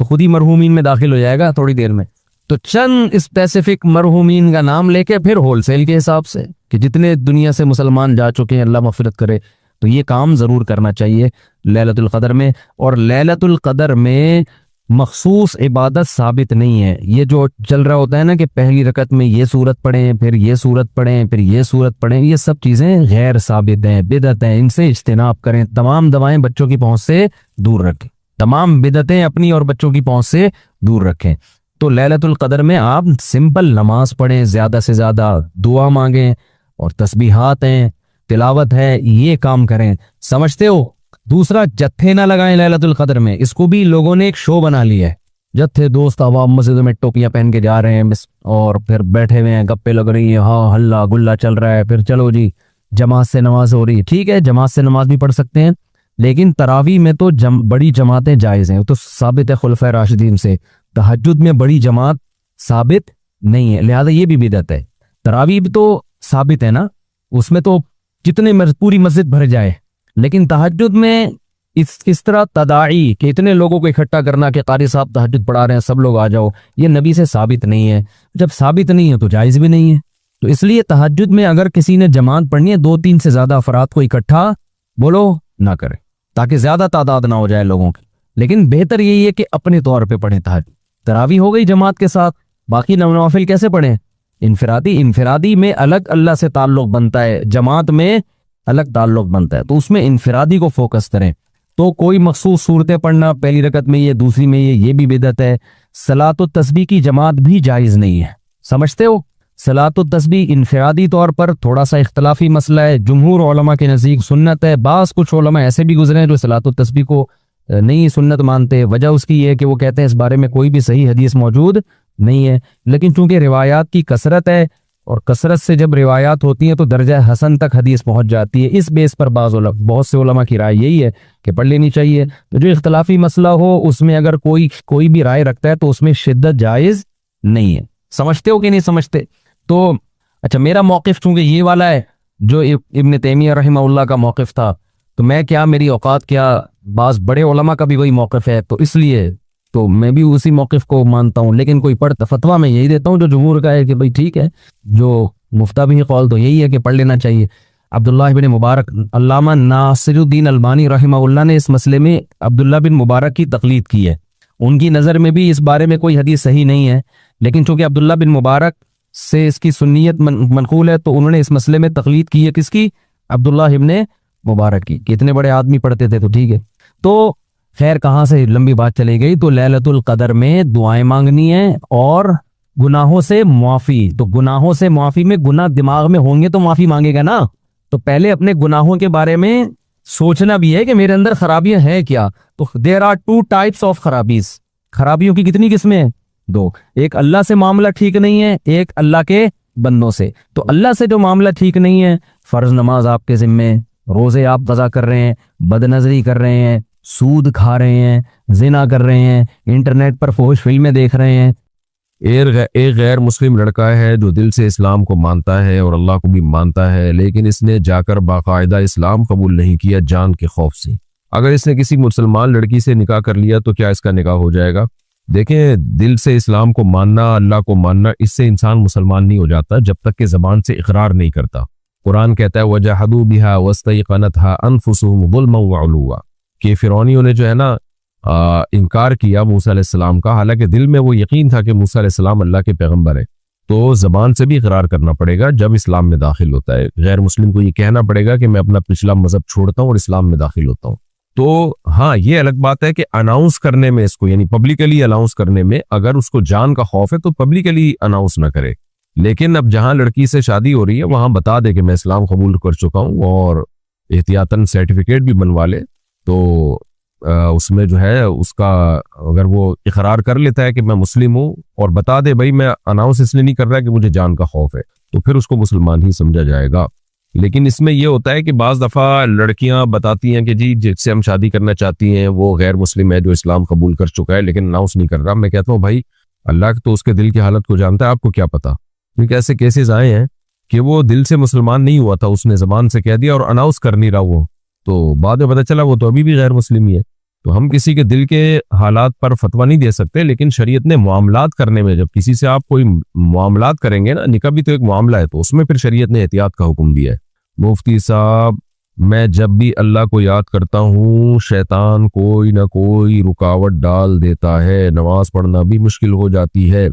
Speaker 1: تو خود ہی مرحومین میں داخل ہو جائے گا تھوڑی دیر میں، تو چند اسپیسیفک مرحومین کا نام لے کے پھر ہول سیل کے حساب سے کہ جتنے دنیا سے مسلمان جا چکے ہیں اللہ مغفرت کرے، تو یہ کام ضرور کرنا چاہیے لیلۃ القدر میں۔ اور لیلۃ القدر میں مخصوص عبادت ثابت نہیں ہے، یہ جو چل رہا ہوتا ہے نا کہ پہلی رکعت میں یہ سورت پڑھیں، پھر یہ سورت پڑھیں، پھر یہ سورت پڑھیں، یہ سب چیزیں غیر ثابت ہیں، بدعت ہیں، ان سے اجتناب کریں، تمام دوائیں بچوں کی پہنچ سے دور رکھیں، تمام بدعتیں اپنی اور بچوں کی پہنچ سے دور رکھیں۔ تو لیلۃ القدر میں آپ سمپل نماز پڑھیں، زیادہ سے زیادہ دعا مانگیں، اور تسبیحات ہیں، تلاوت ہے، یہ کام کریں، سمجھتے ہو؟ دوسرا، جتھے نہ لگائیں لیلۃ القدر میں، اس کو بھی لوگوں نے ایک شو بنا لیا ہے، جتھے دوست عوام مسجدوں میں ٹوپیاں پہن کے جا رہے ہیں اور پھر بیٹھے ہوئے ہیں، گپے لگ رہی ہیں، ہاں ہلا گلا چل رہا ہے، پھر چلو جی جماعت سے نماز ہو رہی ہے، ٹھیک ہے جماعت سے نماز بھی پڑھ سکتے ہیں، لیکن تراویح میں تو بڑی جماعتیں جائز ہیں، وہ تو ثابت ہے خلفائے راشدین سے، تہجد میں بڑی جماعت ثابت نہیں ہے، لہذا یہ بھی بدعت ہے۔ تراویح بھی تو ثابت ہے نا، اس میں تو جتنے پوری مسجد بھر جائے، لیکن تہجد میں اس طرح تداعی کہ اتنے لوگوں کو اکٹھا کرنا کہ قاری صاحب تہجد پڑھا رہے ہیں سب لوگ آ جاؤ، یہ نبی سے ثابت نہیں ہے، جب ثابت نہیں ہے تو جائز بھی نہیں ہے۔ تو اس لیے تہجد میں اگر کسی نے جماعت پڑھنی ہے، 2-3 سے زیادہ افراد کو اکٹھا بولو نہ کرے، تاکہ زیادہ تعداد نہ ہو جائے لوگوں کی، لیکن بہتر یہی ہے کہ اپنے طور پہ پڑھیں تہجد۔ تراویح ہو گئی جماعت کے ساتھ، باقی نوافل کیسے پڑھیں؟ انفرادی میں الگ اللہ سے تعلق بنتا ہے، جماعت میں الگ تعلق بنتا ہے، تو اس میں انفرادی کو فوکس کریں۔ تو کوئی مخصوص صورتیں پڑھنا، پہلی رکعت میں یہ، دوسری میں یہ بھی بدعت ہے۔ صلاۃ التسبیح کی جماعت بھی جائز نہیں ہے، سمجھتے ہو؟ صلاۃ التسبیح انفرادی طور پر تھوڑا سا اختلافی مسئلہ ہے، جمہور علماء کے نزدیک سنت ہے، بعض کچھ علماء ایسے بھی گزرے ہیں جو صلاۃ التسبیح کو نہیں سنت مانتے، وجہ اس کی یہ ہے کہ وہ کہتے ہیں اس بارے میں کوئی بھی صحیح حدیث موجود نہیں ہے، لیکن چونکہ روایات کی کثرت ہے، اور کثرت سے جب روایات ہوتی ہیں تو درجہ حسن تک حدیث پہنچ جاتی ہے، اس بیس پر بہت سے علماء کی رائے یہی ہے کہ پڑھ لینی چاہیے۔ تو جو اختلافی مسئلہ ہو اس میں اگر کوئی بھی رائے رکھتا ہے تو اس میں شدت جائز نہیں ہے، سمجھتے ہو کہ نہیں سمجھتے؟ تو اچھا، میرا موقف چونکہ یہ والا ہے جو ابن تیمیہ رحمہ اللہ کا موقف تھا، تو میں کیا، میری اوقات کیا، بعض بڑے علماء کا بھی وہی موقف ہے، تو اس لیے تو میں بھی اسی موقف کو مانتا ہوں، لیکن کوئی پڑھتا فتویٰ میں یہی دیتا ہوں جو جمہور کا ہے کہ بھئی ٹھیک ہے، جو مفتہ بھی قول تو یہی ہے کہ پڑھ لینا چاہیے۔ عبداللہ بن مبارک، علامہ ناصر الدین البانی رحمہ اللہ نے اس مسئلے میں عبداللہ بن مبارک کی تقلید کی ہے، ان کی نظر میں بھی اس بارے میں کوئی حدیث صحیح نہیں ہے، لیکن چونکہ عبداللہ بن مبارک سے اس کی سنیت منقول ہے تو انہوں نے اس مسئلے میں تقلید کی ہے، کس کی؟ عبداللہ ابن مبارک کی، کہ اتنے بڑے آدمی پڑھتے تھے تو ٹھیک ہے۔ تو خیر کہاں سے لمبی بات چلی گئی، تو لیلۃ القدر میں دعائیں مانگنی ہیں اور گناہوں سے معافی۔ تو گناہوں سے معافی میں گناہ دماغ میں ہوں گے تو معافی مانگے گا نا، تو پہلے اپنے گناہوں کے بارے میں سوچنا بھی ہے کہ میرے اندر خرابیاں ہیں کیا۔ تو there are two types of خرابیز، خرابیوں کی کتنی قسمیں ہیں؟ دو، ایک اللہ سے معاملہ ٹھیک نہیں ہے، ایک اللہ کے بندوں سے۔ تو اللہ سے جو معاملہ ٹھیک نہیں ہے، فرض نماز آپ کے ذمے، روزے آپ قضا کر رہے ہیں، بد نظری کر رہے ہیں، سود کھا رہے ہیں، زنا کر رہے ہیں، انٹرنیٹ پر فحش فلمیں دیکھ رہے ہیں۔
Speaker 2: ایک غیر مسلم لڑکا ہے جو دل سے اسلام کو مانتا ہے اور اللہ کو بھی مانتا ہے، لیکن اس نے جا کر باقاعدہ اسلام قبول نہیں کیا جان کے خوف سے۔ اگر اس نے کسی مسلمان لڑکی سے نکاح کر لیا تو کیا اس کا نکاح ہو جائے گا؟ دیکھیں، دل سے اسلام کو ماننا، اللہ کو ماننا، اس سے انسان مسلمان نہیں ہو جاتا جب تک کہ زبان سے اقرار نہیں کرتا۔ قرآن کہتا ہے وَجَحَدُوا بِهَا وَاسْتَيْقَنَتْهَا أَنفُسُهُمْ ظُلْمًا وَعُلُوًّا، کہ فرعونیوں نے جو ہے نا انکار کیا موسیٰ علیہ السلام کا، حالانکہ دل میں وہ یقین تھا کہ موسیٰ علیہ السلام اللہ کے پیغمبر ہے۔ تو زبان سے بھی اقرار کرنا پڑے گا جب اسلام میں داخل ہوتا ہے۔ غیر مسلم کو یہ کہنا پڑے گا کہ میں اپنا پچھلا مذہب چھوڑتا ہوں اور اسلام میں داخل ہوتا ہوں۔ تو ہاں، یہ الگ بات ہے کہ اناؤنس کرنے میں، اس کو یعنی پبلکلی اناؤنس کرنے میں، اگر اس کو جان کا خوف ہے تو پبلکلی اناؤنس نہ کرے، لیکن اب جہاں لڑکی سے شادی ہو رہی ہے وہاں بتا دے کہ میں اسلام قبول کر چکا ہوں، اور احتیاطاً سرٹیفکیٹ بھی بنوا لے۔ تو اس میں جو ہے اس کا اگر وہ اقرار کر لیتا ہے کہ میں مسلم ہوں اور بتا دے بھائی میں اناؤنس اس لیے نہیں کر رہا کہ مجھے جان کا خوف ہے، تو پھر اس کو مسلمان ہی سمجھا جائے گا۔ لیکن اس میں یہ ہوتا ہے کہ بعض دفعہ لڑکیاں بتاتی ہیں کہ جی جس سے ہم شادی کرنا چاہتی ہیں وہ غیر مسلم ہے جو اسلام قبول کر چکا ہے لیکن اناؤنس نہیں کر رہا۔ میں کہتا ہوں بھائی اللہ تو اس کے دل کی حالت کو جانتا ہے، آپ کو کیا پتا؟ کیونکہ ایسے کیسز آئے ہیں کہ وہ دل سے مسلمان نہیں ہوا تھا، اس نے زبان سے کہہ دیا اور اناؤنس کر نہیں رہا وہ، تو بعد میں پتہ چلا وہ تو ابھی بھی غیر مسلم ہی ہے۔ تو ہم کسی کے دل کے حالات پر فتویٰ نہیں دے سکتے، لیکن شریعت نے معاملات کرنے میں، جب کسی سے آپ کوئی معاملات کریں گے نا، نکاح بھی تو ایک معاملہ ہے، تو اس میں پھر شریعت نے احتیاط کا حکم دیا ہے۔ مفتی صاحب، میں جب بھی اللہ کو یاد کرتا ہوں شیطان کوئی نہ کوئی رکاوٹ ڈال دیتا ہے، نماز پڑھنا بھی مشکل ہو جاتی ہے۔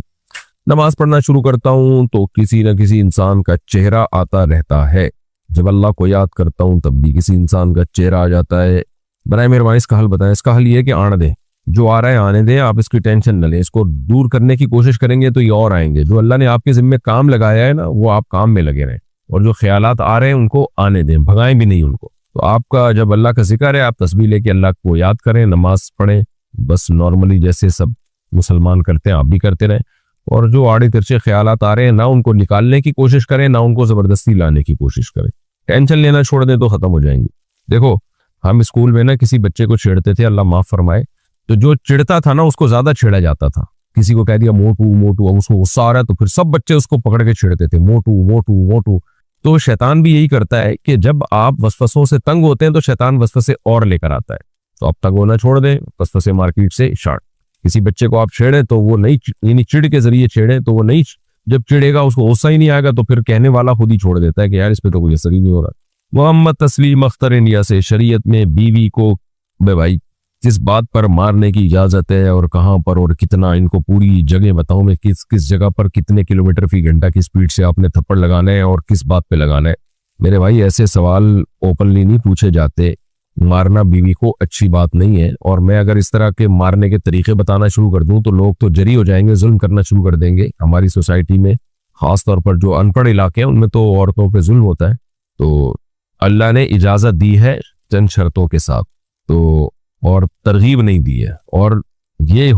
Speaker 2: نماز پڑھنا شروع کرتا ہوں تو کسی نہ کسی انسان کا چہرہ آتا رہتا ہے، جب اللہ کو یاد کرتا ہوں تب بھی کسی انسان کا چہرہ آ جاتا ہے۔ برائے مہربانی اس کا حل بتائیں۔ اس کا حل یہ ہے کہ آنے دیں، جو آ رہا ہے آنے دیں، آپ اس کی ٹینشن نہ لیں، اس کو دور کرنے کی کوشش کریں گے تو یہ اور آئیں گے۔ جو اللہ نے آپ کے ذمہ کام لگایا ہے نا، وہ آپ کام میں لگے رہیں، اور جو خیالات آ رہے ہیں ان کو آنے دیں، بھگائیں بھی نہیں ان کو۔ تو آپ کا جب اللہ کا ذکر ہے، آپ تسبیح لے کے اللہ کو یاد کریں، نماز پڑھیں، بس نارملی جیسے سب مسلمان کرتے ہیں آپ بھی کرتے رہیں، اور جو آڑے ترچے خیالات آ رہے ہیں نہ ان کو نکالنے کی کوشش کریں، نہ ان کو زبردستی لانے کی کوشش کریں، ٹینشن لینا چھوڑ دیں تو ختم ہو جائیں گی۔ دیکھو ہم اسکول میں نا کسی بچے کو چھیڑتے تھے، اللہ معاف فرمائے، تو جو چڑھتا تھا نا اس کو زیادہ چھیڑا جاتا تھا۔ کسی کو کہہ دیا موٹو موٹو، اب اس کو غصہ آ رہا ہے تو پھر سب بچے اس کو پکڑ کے چھیڑتے تھے، موٹو موٹو موٹو۔ تو شیطان بھی یہی کرتا ہے کہ جب آپ وسوسوں سے تنگ ہوتے ہیں تو شیطان وسوسے اور لے کر آتا ہے، تو آپ تنگ ہونا چھوڑ دیں، وسوسے مارکیٹ سے شارٹ۔ کسی بچے کو آپ چھیڑیں تو وہ نہیں، یعنی چڑ کے ذریعے چھیڑیں تو وہ نہیں، جب چڑھے گا اس کو غصہ ہی نہیں آئے گا تو پھر کہنے والا خود ہی چھوڑ دیتا ہے کہ یار اس پہ تو کوئی اثر ہی نہیں ہو رہا۔ محمد تسلیم اختر انڈیا سے، شریعت میں بیوی کو بھائی کس بات پر مارنے کی اجازت ہے اور کہاں پر اور کتنا، ان کو پوری جگہ بتاؤں میں کس جگہ پر کتنے کلومیٹر فی گھنٹہ کی سپیڈ سے آپ نے تھپڑ لگانا ہے اور کس بات پہ لگانا ہے۔ میرے بھائی ایسے سوال اوپنلی نہیں پوچھے جاتے، مارنا بیوی کو اچھی بات نہیں ہے، اور میں اگر اس طرح کے مارنے کے طریقے بتانا شروع کر دوں تو لوگ تو جری ہو جائیں گے، ظلم کرنا شروع کر دیں گے۔ ہماری سوسائٹی میں خاص طور پر جو ان پڑھ علاقے ہیں ان میں تو عورتوں پہ ظلم ہوتا ہے، تو اللہ نے اجازت دی ہے چند شرطوں کے ساتھ، تو اور ترغیب نہیں دی ہے، اور یہ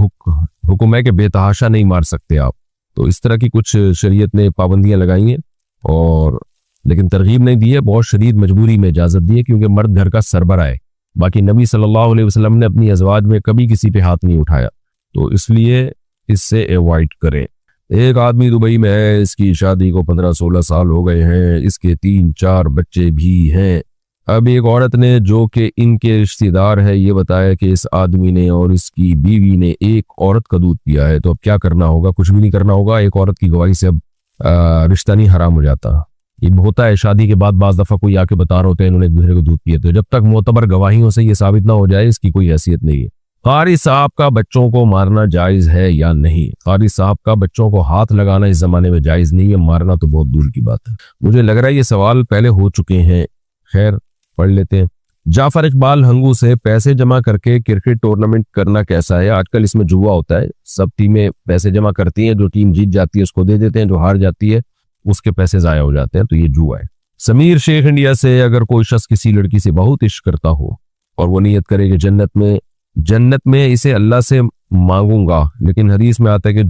Speaker 2: حکم ہے کہ بے تحاشا نہیں مار سکتے آپ۔ تو اس طرح کی کچھ شریعت نے پابندیاں لگائی ہیں، اور لیکن ترغیب نہیں دی ہے، بہت شدید مجبوری میں اجازت دی ہے، کیونکہ مرد گھر کا سربراہ ہے۔ باقی نبی صلی اللہ علیہ وسلم نے اپنی ازواج میں کبھی کسی پہ ہاتھ نہیں اٹھایا، تو اس لیے اس سے ایوائڈ کریں۔ ایک آدمی دبئی میں ہے، اس کی شادی کو 15-16 سال ہو گئے ہیں، اس کے 3-4 بچے بھی ہیں۔ اب ایک عورت نے جو کہ ان کے رشتہ دار ہے یہ بتایا کہ اس آدمی نے اور اس کی بیوی نے ایک عورت کا دودھ پیا ہے، تو اب کیا کرنا ہوگا؟ کچھ بھی نہیں کرنا ہوگا، ایک عورت کی گواہی سے اب رشتہ نہیں حرام ہو جاتا۔ یہ ہوتا ہے شادی کے بعد بعض دفعہ کوئی آ کے بتا رہے ہوتے ہیں انہوں نے ایک دوسرے کو دودھ پیا، تو جب تک معتبر گواہیوں سے یہ ثابت نہ ہو جائے اس کی کوئی حیثیت نہیں ہے۔ قاری صاحب کا بچوں کو مارنا جائز ہے یا نہیں؟ قاری صاحب کا بچوں کو ہاتھ لگانا اس زمانے میں جائز نہیں ہے، مارنا تو بہت دور کی بات ہے۔ مجھے لگ رہا ہے یہ سوال پہلے ہو چکے ہیں، خیر پڑھ لیتے ہیں۔ جعفر اقبال ہنگو سے، پیسے جمع کر کے کرکٹ ٹورنامنٹ کرنا کیسا ہے؟ آج کل اس میں جوا ہوتا ہے، سب ٹیمیں پیسے جمع کرتی ہیں، جو ٹیم جیت جاتی ہے اس کو دے دیتے ہیں، جو ہار جاتی ہے اس کے پیسے ضائع ہو جاتے ہیں، تو یہ جوا ہے۔ سمیر شیخ انڈیا سے، اگر کوئی شخص کسی لڑکی سے بہت عشق کرتا ہو اور وہ نیت کرے کہ جنت میں اسے اللہ سے مانگوں گا، لیکن حدیث میں آتا ہے کہ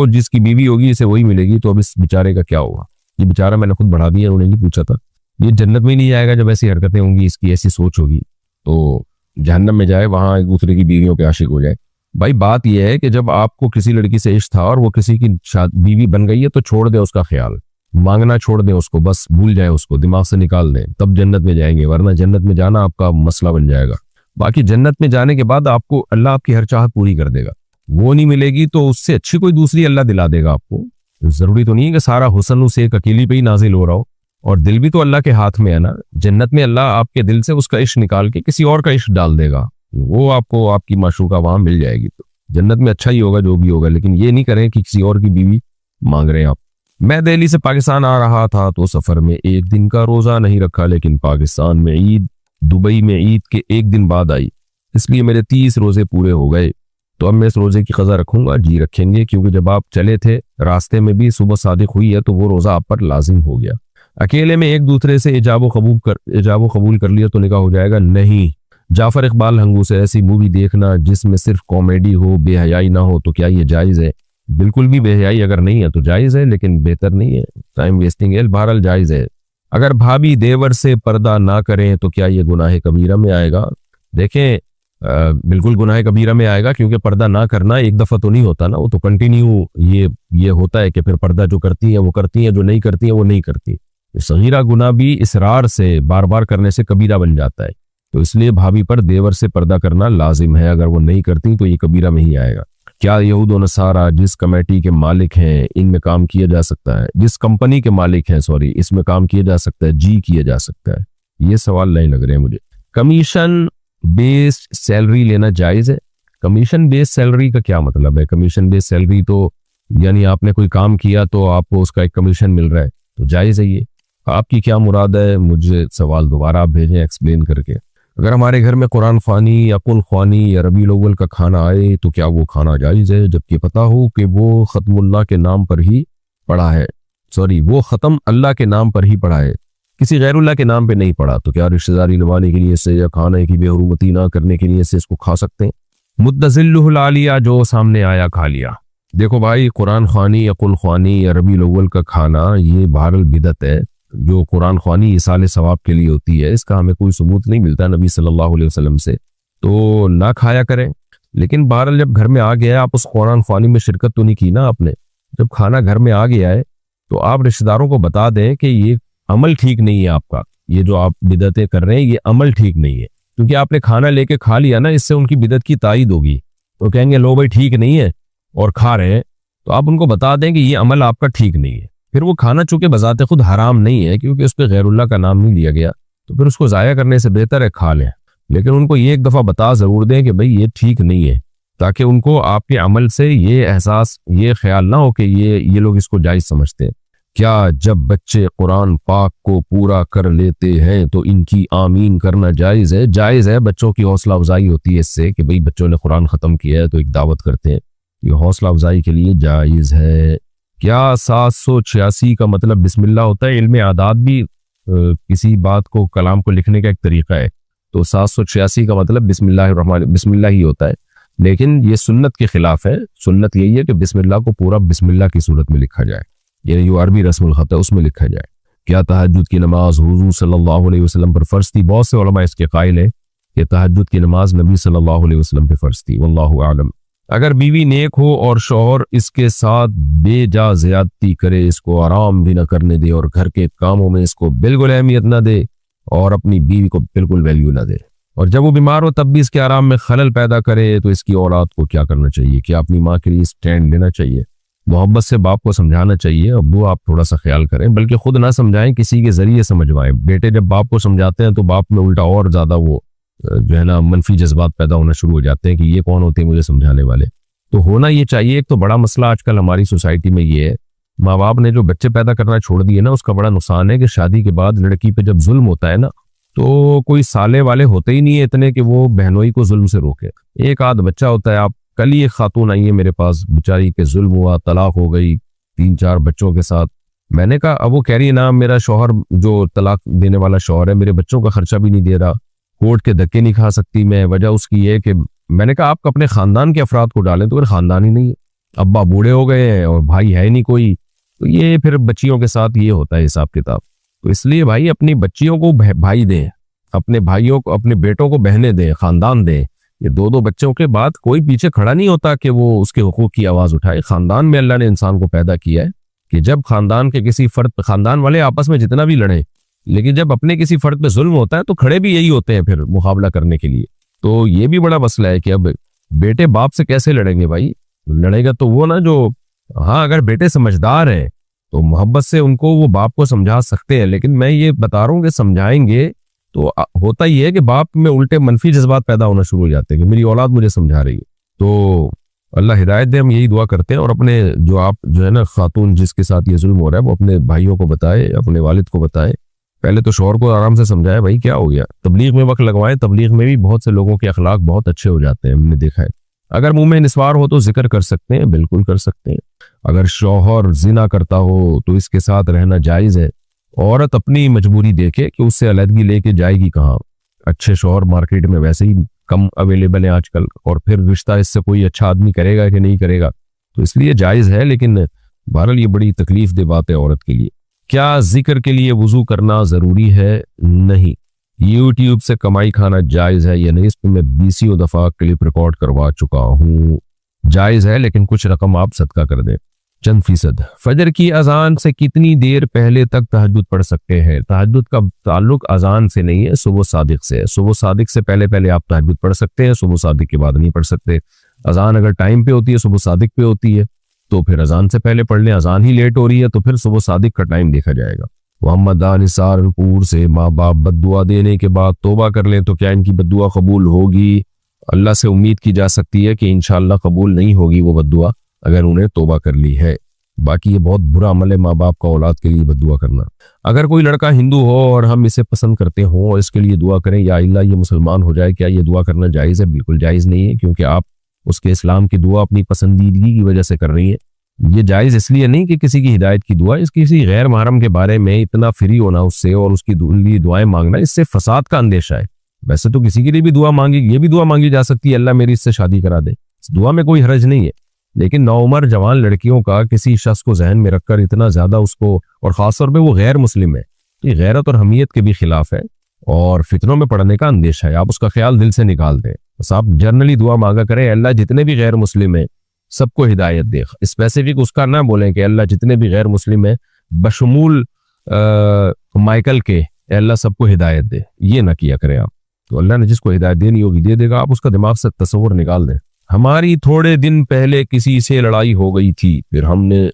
Speaker 2: جس کی بیوی ہوگی اسے وہی ملے گی، تو اب اس بیچارے کا کیا ہوگا؟ یہ بیچارہ میں نے خود بڑھا دیا، انہوں نے نہیں پوچھا تھا۔ یہ جنت میں نہیں جائے گا جب ایسی حرکتیں ہوں گی، اس کی ایسی سوچ ہوگی، تو جہنم میں جائے، وہاں ایک دوسرے کی بیویوں کے عاشق ہو جائے۔ بھائی بات یہ ہے کہ جب آپ کو کسی لڑکی سے عشق تھا اور وہ کسی کی بیوی بن گئی ہے تو چھوڑ دیں اس کا خیال، مانگنا چھوڑ دیں اس کو، بس بھول جائیں اس کو، دماغ سے نکال دیں، تب جنت میں جائیں گے، ورنہ جنت میں جانا آپ کا مسئلہ بن جائے گا۔ باقی جنت میں جانے کے بعد آپ کو اللہ آپ کی ہر چاہت پوری کر دے گا، وہ نہیں ملے گی تو اس سے اچھی کوئی دوسری اللہ دلا دے گا آپ کو۔ ضروری تو نہیں ہے کہ سارا حسن اسے ایک اکیلی پہ ہی نازل ہو رہا ہو، اور دل بھی تو اللہ کے ہاتھ میں ہے نا۔ جنت میں اللہ آپ کے دل سے اس کا عشق نکال کے کسی اور کا عشق ڈال دے گا، وہ آپ کو آپ کی معشوقہ وہاں مل جائے گی، تو جنت میں اچھا ہی ہوگا جو بھی ہوگا، لیکن یہ نہیں کریں کہ کسی اور کی بیوی مانگ رہے ہیں آپ۔ میں دہلی سے پاکستان آ رہا تھا تو سفر میں ایک دن کا روزہ نہیں رکھا، لیکن پاکستان میں عید، دبئی میں عید کے ایک دن بعد آئی، اس لیے میرے 30 روزے پورے ہو گئے، تو اب میں اس روزے کی قضا رکھوں گا؟ جی رکھیں گے، کیونکہ جب آپ چلے تھے راستے میں بھی صبح صادق ہوئی ہے تو وہ روزہ آپ پر لازم ہو گیا۔ اکیلے میں ایک دوسرے سے ایجاب و قبول کر لیا تو نکاح ہو جائے گا؟ نہیں۔ جعفر اقبال ہنگو سے، ایسی مووی دیکھنا جس میں صرف کامیڈی ہو، بے حیائی نہ ہو، تو کیا یہ جائز ہے؟ بالکل بھی بے حیائی اگر نہیں ہے تو جائز ہے، لیکن بہتر نہیں ہے، ٹائم ویسٹنگ ہے، بہرحال جائز ہے۔ اگر بھابھی دیور سے پردہ نہ کریں تو کیا یہ گناہ کبیرہ میں آئے گا؟ دیکھیں بالکل گناہ کبیرہ میں آئے گا، کیونکہ پردہ نہ کرنا ایک دفعہ تو نہیں ہوتا نا، وہ تو کنٹینیو یہ ہوتا ہے کہ پھر پردہ جو کرتی ہیں وہ کرتی ہیں، جو نہیں کرتی ہیں وہ نہیں کرتی۔ صغیرہ گناہ بھی اصرار سے بار بار کرنے سے کبیرہ بن جاتا ہے، تو اس لیے بھابھی پر دیور سے پردہ کرنا لازم ہے، اگر وہ نہیں کرتی تو یہ کبیرہ میں ہی آئے گا۔ کیا یہود و نصارہ جس کمیٹی کے مالک ہیں ان میں کام کیا جا سکتا ہے؟ جس کمپنی کے مالک ہیں اس میں کام کیا جا سکتا ہے؟ جی کیا جا سکتا ہے۔ یہ سوال نہیں لگ رہے ہیں مجھے۔ کمیشن بیسڈ سیلری لینا جائز ہے؟ کمیشن بیسڈ سیلری کا کیا مطلب ہے؟ کمیشن بیسڈ سیلری تو یعنی آپ نے کوئی کام کیا تو آپ کو اس کا ایک کمیشن مل رہا ہے، تو جائز ہے یہ؟ آپ کی کیا مراد ہے؟ مجھے سوال دوبارہ آپ بھیجیں ایکسپلین کر کے۔ اگر ہمارے گھر میں قرآن خوانی یا قل خوانی یا ربیع الاول کا کھانا آئے تو کیا وہ کھانا جائز ہے، جبکہ پتہ ہو کہ وہ ختم اللہ کے نام پر ہی پڑھا ہے، وہ ختم اللہ کے نام پر ہی پڑھا ہے، کسی غیر اللہ کے نام پہ نہیں پڑھا، تو کیا رشتہ داری نبھانے کے لیے سے یا کھانے کی بے حرمتی نہ کرنے کے لیے سے اس کو کھا سکتے ہیں؟ متزلہ العالیہ، جو سامنے آیا کھا لیا۔ دیکھو بھائی، قرآن خوانی یا قل خوانی یا ربیع الاول کا کھانا یہ بہرحال بدعت ہے۔ جو قرآن خوانی اصال ثواب کے لیے ہوتی ہے، اس کا ہمیں کوئی ثبوت نہیں ملتا نبی صلی اللہ علیہ وسلم سے، تو نہ کھایا کریں۔ لیکن بہرحال جب گھر میں آ گیا ہے، آپ اس قرآن خوانی میں شرکت تو نہیں کی نا آپ نے، جب کھانا گھر میں آ گیا ہے تو آپ رشتہ داروں کو بتا دیں کہ یہ عمل ٹھیک نہیں ہے آپ کا، یہ جو آپ بدعتیں کر رہے ہیں یہ عمل ٹھیک نہیں ہے، کیونکہ آپ نے کھانا لے کے کھا لیا نا، اس سے ان کی بدعت کی تائید ہوگی، تو کہیں گے لو بھائی ٹھیک نہیں ہے اور کھا رہے ہیں، تو آپ ان کو بتا دیں کہ یہ عمل آپ کا ٹھیک نہیں ہے۔ پھر وہ کھانا چونکہ بذات خود حرام نہیں ہے، کیونکہ اس پہ غیر اللہ کا نام نہیں لیا گیا، تو پھر اس کو ضائع کرنے سے بہتر ہے کھا لیں، لیکن ان کو یہ ایک دفعہ بتا ضرور دیں کہ بھئی یہ ٹھیک نہیں ہے، تاکہ ان کو آپ کے عمل سے یہ احساس، یہ خیال نہ ہو کہ یہ لوگ اس کو جائز سمجھتے ہیں۔ کیا جب بچے قرآن پاک کو پورا کر لیتے ہیں تو ان کی آمین کرنا جائز ہے؟ جائز ہے، بچوں کی حوصلہ افزائی ہوتی ہے اس سے کہ بھئی بچوں نے قرآن ختم کیا ہے تو ایک دعوت کرتے ہیں، یہ حوصلہ افزائی کے لیے جائز ہے۔ کیا 786 کا مطلب بسم اللہ ہوتا ہے؟ علم اعداد بھی کسی بات کو، کلام کو لکھنے کا ایک طریقہ ہے، تو 786 کا مطلب بسم اللہ ہی ہوتا ہے، لیکن یہ سنت کے خلاف ہے۔ سنت یہی ہے کہ بسم اللہ کو پورا بسم اللہ کی صورت میں لکھا جائے، یعنی جو عربی رسم الخط ہے اس میں لکھا جائے۔ کیا تہجد کی نماز حضور صلی اللہ علیہ وسلم پر فرض تھی؟ بہت سے علماء اس کے قائل ہیں کہ تہجد کی نماز نبی صلی اللہ علیہ وسلم پہ فرض تھی، واللہ اعلم۔ اگر بیوی نیک ہو اور شوہر اس کے ساتھ بے جا زیادتی کرے، اس کو آرام بھی نہ کرنے دے اور گھر کے کاموں میں اس کو بالکل اہمیت نہ دے اور اپنی بیوی کو بالکل ویلیو نہ دے، اور جب وہ بیمار ہو تب بھی اس کے آرام میں خلل پیدا کرے، تو اس کی اولاد کو کیا کرنا چاہیے؟ کیا اپنی ماں کے لیے سٹینڈ لینا چاہیے؟ محبت سے باپ کو سمجھانا چاہیے، ابو آپ تھوڑا سا خیال کریں، بلکہ خود نہ سمجھائیں، کسی کے ذریعے سمجھوائیں۔ بیٹے جب باپ کو سمجھاتے ہیں تو باپ میں الٹا اور زیادہ وہ جو ہے نا منفی جذبات پیدا ہونا شروع ہو جاتے ہیں کہ یہ کون ہوتے ہیں مجھے سمجھانے والے. تو ہونا یہ چاہیے. ایک تو بڑا مسئلہ آج کل ہماری سوسائٹی میں یہ ہے، ماں باپ نے جو بچے پیدا کرنا چھوڑ دیے نا، اس کا بڑا نقصان ہے کہ شادی کے بعد لڑکی پہ جب ظلم ہوتا ہے نا، تو کوئی سالے والے ہوتے ہی نہیں ہے اتنے کہ وہ بہنوئی کو ظلم سے روکے. ایک آدھ بچہ ہوتا ہے. آپ کل ہی ایک خاتون آئی ہے میرے پاس، بیچاری کے ظلم ہوا، طلاق ہو گئی 3-4 بچوں کے ساتھ. میں نے کہا، اب وہ کہہ رہی ہے نا میرا شوہر جو طلاق دینے والا شوہر ہے میرے بچوں کا خرچہ بھی نہیں دے رہا، کورٹ کے دھکے نہیں کھا سکتی میں، وجہ اس کی یہ کہ میں نے کہا آپ اپنے خاندان کے افراد کو ڈالیں، تو پھر خاندان ہی نہیں ہے، ابا بوڑھے ہو گئے ہیں اور بھائی ہے نہیں کوئی، تو یہ پھر بچیوں کے ساتھ یہ ہوتا ہے حساب کتاب. تو اس لیے بھائی اپنی بچیوں کو بھائی دیں، اپنے بھائیوں کو، اپنے بیٹوں کو بہنیں دیں، خاندان دیں. یہ 2 بچوں کے بعد کوئی پیچھے کھڑا نہیں ہوتا کہ وہ اس کے حقوق کی آواز اٹھائے. خاندان میں اللہ نے انسان کو پیدا کیا ہے کہ جب خاندان کے کسی فرد، خاندان والے آپس میں جتنا بھی لڑیں، لیکن جب اپنے کسی فرد پہ ظلم ہوتا ہے تو کھڑے بھی یہی ہوتے ہیں پھر مقابلہ کرنے کے لیے. تو یہ بھی بڑا مسئلہ ہے کہ اب بیٹے باپ سے کیسے لڑیں گے بھائی؟ لڑے گا تو وہ نا جو، ہاں اگر بیٹے سمجھدار ہیں تو محبت سے ان کو وہ باپ کو سمجھا سکتے ہیں، لیکن میں یہ بتا رہا ہوں کہ سمجھائیں گے تو ہوتا ہی ہے کہ باپ میں الٹے منفی جذبات پیدا ہونا شروع ہو جاتے ہیں کہ میری اولاد مجھے سمجھا رہی ہے. تو اللہ ہدایت دے. ہم یہی دعا کرتے ہیں. اور اپنے جو ہے نا خاتون جس کے ساتھ یہ ظلم ہو رہا ہے وہ اپنے بھائیوں کو بتائے، اپنے والد کو بتائے. پہلے تو شوہر کو آرام سے سمجھائے بھائی کیا ہو گیا، تبلیغ میں وقت لگوائیں. تبلیغ میں بھی بہت سے لوگوں کے اخلاق بہت اچھے ہو جاتے ہیں، ہم نے دیکھا ہے. اگر منہ میں نسوار ہو تو ذکر کر سکتے ہیں، بالکل کر سکتے ہیں. اگر شوہر زنا کرتا ہو تو اس کے ساتھ رہنا جائز ہے. عورت اپنی مجبوری دیکھے کہ اس سے علیحدگی لے کے جائے گی کہاں. اچھے شوہر مارکیٹ میں ویسے ہی کم اویلیبل ہیں آج کل، اور پھر رشتہ اس سے کوئی اچھا آدمی کرے گا کہ نہیں کرے گا، تو اس لیے جائز ہے. لیکن بہرحال یہ بڑی تکلیف دہ بات ہے عورت کے لیے. کیا ذکر کے لیے وضو کرنا ضروری ہے؟ نہیں. یوٹیوب سے کمائی کھانا جائز ہے یا نہیں؟ اس پہ میں 20 دفعہ کلپ ریکارڈ کروا چکا ہوں. جائز ہے، لیکن کچھ رقم آپ صدقہ کر دیں، چند فیصد. فجر کی اذان سے کتنی دیر پہلے تک تہجد پڑھ سکتے ہیں؟ تہجد کا تعلق اذان سے نہیں ہے، صبح صادق سے ہے. صبح صادق سے پہلے آپ تہجد پڑھ سکتے ہیں، صبح صادق کے بعد نہیں پڑھ سکتے. اذان اگر ٹائم پہ ہوتی ہے، صبح صادق پہ ہوتی ہے، تو پھر اذان سے پہلے پڑھ لیں. اذان ہی لیٹ ہو رہی ہے تو پھر صبح صادق کا ٹائم دیکھا جائے گا. محمد نثار پور سے، ماں باپ بد دعا دینے کے بعد توبہ کر لیں تو کیا ان کی بد دعا قبول ہوگی؟ اللہ سے امید کی جا سکتی ہے کہ انشاءاللہ قبول نہیں ہوگی وہ بد دعا اگر انہیں توبہ کر لی ہے. باقی یہ بہت برا عمل ہے ماں باپ کا اولاد کے لیے بد دعا کرنا. اگر کوئی لڑکا ہندو ہو اور ہم اسے پسند کرتے ہوں اور اس کے لیے دعا کریں یا اللہ یہ مسلمان ہو جائے، کیا یہ دعا کرنا جائز ہے؟ بالکل جائز نہیں ہے، کیونکہ آپ اس کے اسلام کی دعا اپنی پسندیدگی کی وجہ سے کر رہی ہیں. یہ جائز اس لیے نہیں کہ کسی کی ہدایت کی دعا، اس کسی غیر محرم کے بارے میں اتنا فری ہونا اس سے اور اس کی لیے دعائیں مانگنا، اس سے فساد کا اندیشہ ہے. ویسے تو کسی کے لیے بھی دعا مانگی، یہ بھی دعا مانگی جا سکتی ہے اللہ میری اس سے شادی کرا دے، اس دعا میں کوئی حرج نہیں ہے. لیکن نوعمر جوان لڑکیوں کا کسی شخص کو ذہن میں رکھ کر اتنا زیادہ اس کو، اور خاص طور پہ وہ غیر مسلم ہے، یہ غیرت اور حمیت کے بھی خلاف ہے اور فتنوں میں پڑنے کا اندیشہ ہے. آپ اس کا خیال دل سے نکال دیں. بس آپ جنرلی دعا مانگا کریں اللہ جتنے بھی غیر مسلم ہیں سب کو ہدایت دے. اسپیسیفک اس کا نہ بولیں کہ اللہ جتنے بھی غیر مسلم ہیں بشمول مائیکل کے اللہ سب کو ہدایت دے، یہ نہ کیا کریں آپ. تو اللہ نے جس کو ہدایت دینی ہوگی دے دے گا، آپ اس کا دماغ سے تصور نکال دیں. ہماری تھوڑے دن پہلے کسی سے لڑائی ہو گئی تھی، پھر ہم نے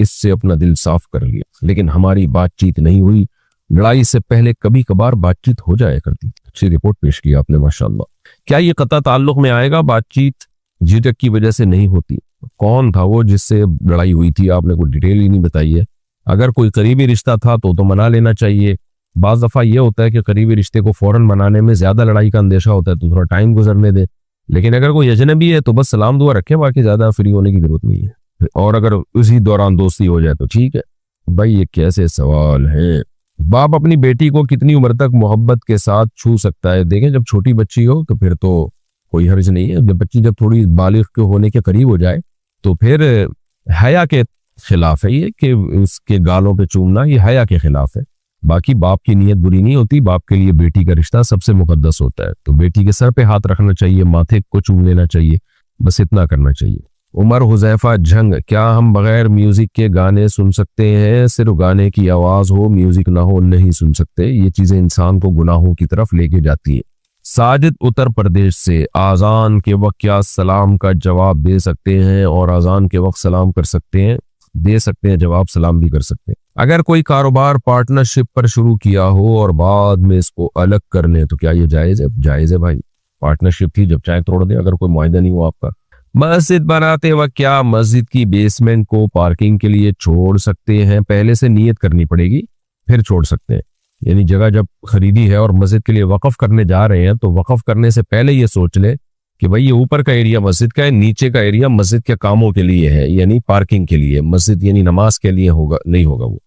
Speaker 2: اس سے اپنا دل صاف کر لیا، لیکن ہماری بات چیت نہیں ہوئی. لڑائی سے پہلے کبھی کبھار بات چیت ہو جایا کرتی. اچھی رپورٹ پیش کی آپ نے ماشاءاللہ. کیا یہ قطع تعلق میں آئے گا؟ بات چیت جھجک کی وجہ سے نہیں ہوتی. کون تھا وہ جس سے لڑائی ہوئی تھی؟ آپ نے کوئی ڈیٹیل ہی نہیں بتائی ہے. اگر کوئی قریبی رشتہ تھا تو منا لینا چاہیے. بعض دفعہ یہ ہوتا ہے کہ قریبی رشتے کو فوراً منانے میں زیادہ لڑائی کا اندیشہ ہوتا ہے تو تھوڑا ٹائم گزرنے دے. لیکن اگر کوئی اجنبی ہے تو بس سلام دعا رکھیں، باقی زیادہ فری ہونے کی ضرورت نہیں ہے. اور اگر اسی دوران دوستی ہو جائے تو ٹھیک ہے. بھائی یہ کیسے سوال ہیں؟ باپ اپنی بیٹی کو کتنی عمر تک محبت کے ساتھ چھو سکتا ہے؟ دیکھیں جب چھوٹی بچی ہو تو پھر تو کوئی حرج نہیں ہے. جب بچی جب تھوڑی بالغ کے ہونے کے قریب ہو جائے تو پھر حیا کے خلاف ہے یہ کہ اس کے گالوں پہ چومنا، یہ حیا کے خلاف ہے. باقی باپ کی نیت بری نہیں ہوتی. باپ کے لیے بیٹی کا رشتہ سب سے مقدس ہوتا ہے، تو بیٹی کے سر پہ ہاتھ رکھنا چاہیے، ماتھے کو چوم لینا چاہیے، بس اتنا کرنا چاہیے. عمر حذیفہ جھنگ، کیا ہم بغیر میوزک کے گانے سن سکتے ہیں؟ صرف گانے کی آواز ہو، میوزک نہ ہو نہیں سن سکتے. یہ چیزیں انسان کو گناہوں کی طرف لے کے جاتی ہیں. ساجد اتر پردیش سے، آذان کے وقت کیا سلام کا جواب دے سکتے ہیں اور اذان کے وقت سلام کر سکتے ہیں؟ دے سکتے ہیں جواب، سلام بھی کر سکتے ہیں. اگر کوئی کاروبار پارٹنرشپ پر شروع کیا ہو اور بعد میں اس کو الگ کر لیں تو کیا یہ جائز ہے؟ جائز ہے بھائی، پارٹنرشپ تھی، جب چاہے توڑ دیں، اگر کوئی معاہدہ نہیں ہوا آپ کا۔ مسجد بناتے وقت کیا مسجد کی بیسمنٹ کو پارکنگ کے لیے چھوڑ سکتے ہیں؟ پہلے سے نیت کرنی پڑے گی پھر چھوڑ سکتے ہیں، یعنی جگہ جب خریدی ہے اور مسجد کے لیے وقف کرنے جا رہے ہیں تو وقف کرنے سے پہلے یہ سوچ لے کہ بھائی یہ اوپر کا ایریا مسجد کا ہے، نیچے کا ایریا مسجد کے کاموں کے لیے ہے، یعنی پارکنگ کے لیے، مسجد یعنی نماز کے لیے ہوگا نہیں ہوگا وہ۔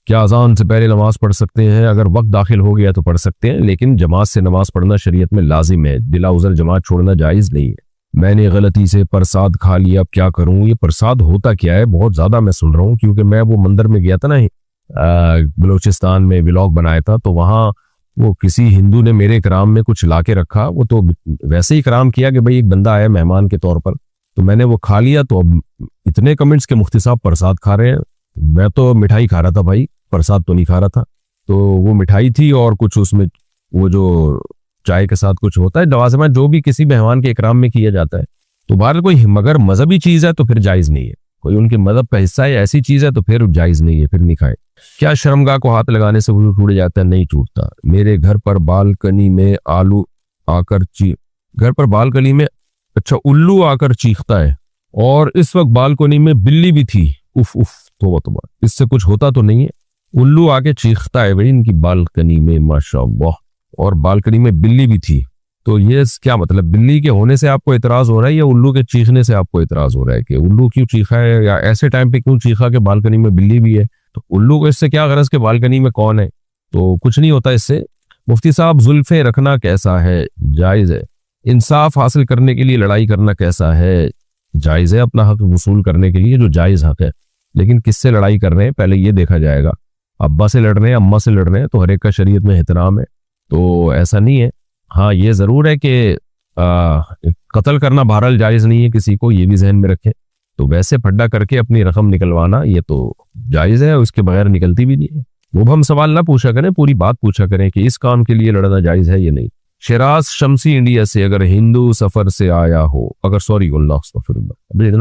Speaker 2: کیا اذان سے پہلے نماز پڑھ سکتے ہیں؟ اگر وقت داخل ہو گیا تو پڑھ سکتے ہیں، لیکن جماعت سے نماز پڑھنا شریعت میں لازم ہے، بلا عذر جماعت چھوڑنا جائز نہیں ہے۔ میں نے غلطی سے پرساد کھا لیا، اب کیا کروں؟ یہ پرساد ہوتا کیا ہے؟ بہت زیادہ میں سن رہا ہوں، کیونکہ میں وہ مندر میں گیا تھا نا، بلوچستان میں ولاگ بنایا تھا، تو وہاں وہ کسی ہندو نے میرے اکرام میں کچھ لا کے رکھا، وہ تو ویسے ہی اکرام کیا کہ بھئی ایک بندہ آیا مہمان کے طور پر، تو میں نے وہ کھا لیا، تو اب اتنے کمنٹس کے مفتی صاحب پرساد کھا رہے ہیں، میں تو مٹھائی کھا رہا تھا بھائی، پرساد تو نہیں کھا رہا تھا۔ تو وہ مٹھائی تھی اور کچھ اس میں وہ جو چائے کے ساتھ کچھ ہوتا ہے لوازمات جو بھی کسی مہمان کے اکرام میں کیا جاتا ہے، تو بہرحال کوئی مگر مذہبی چیز ہے تو پھر جائز نہیں ہے، کوئی ان کے مذہب کا حصہ ہے ایسی چیز ہے تو پھر جائز نہیں ہے، پھر نہیں کھائے۔ کیا شرمگاہ کو ہاتھ لگانے سے وضو ٹوٹ جاتا ہے؟ نہیں ٹوٹتا۔ میرے گھر پر بالکنی میں الو آ کر چیختا ہے اور اس وقت بالکنی میں بلی بھی تھی، اف اف توبہ، اس سے کچھ ہوتا تو نہیں ہے؟ الو آ کے چیختا ہے بھائی ان کی بالکنی میں، ماشاءاللہ، اور بالکنی میں بلی بھی تھی، تو یہ کیا مطلب؟ بلی کے ہونے سے آپ کو اعتراض ہو رہا ہے یا الو کے چیخنے سے آپ کو اعتراض ہو رہا ہے کہ الو کیوں چیخا ہے، یا ایسے ٹائم پہ کیوں چیخا کہ بالکنی میں بلی بھی ہے؟ تو الو کو اس سے کیا غرض کہ بالکنی میں کون ہے؟ تو کچھ نہیں ہوتا اس سے۔ مفتی صاحب زلفیں رکھنا کیسا ہے؟ جائز ہے۔ انصاف حاصل کرنے کے لیے لڑائی کرنا کیسا ہے؟ جائز ہے، اپنا حق وصول کرنے کے لیے جو جائز حق ہے، لیکن کس سے لڑائی کر رہے ہیں پہلے یہ دیکھا جائے گا۔ ابا سے لڑ رہے ہیں، اماں سے لڑ رہے ہیں، تو ہر ایک کا شریعت میں احترام ہے، تو ایسا نہیں ہے۔ ہاں یہ ضرور ہے کہ قتل کرنا بہرحال جائز نہیں ہے کسی کو، یہ بھی ذہن میں رکھیں، تو ویسے پھڈا کر کے اپنی رقم نکلوانا یہ تو جائز ہے، اس کے بغیر نکلتی بھی نہیں ہے۔ وہ ہم سوال نہ پوچھا کریں، پوری بات پوچھا کریں کہ اس کام کے لیے لڑنا جائز ہے یا نہیں۔ شیراز شمسی انڈیا سے اگر ہندو سفر سے آیا ہو،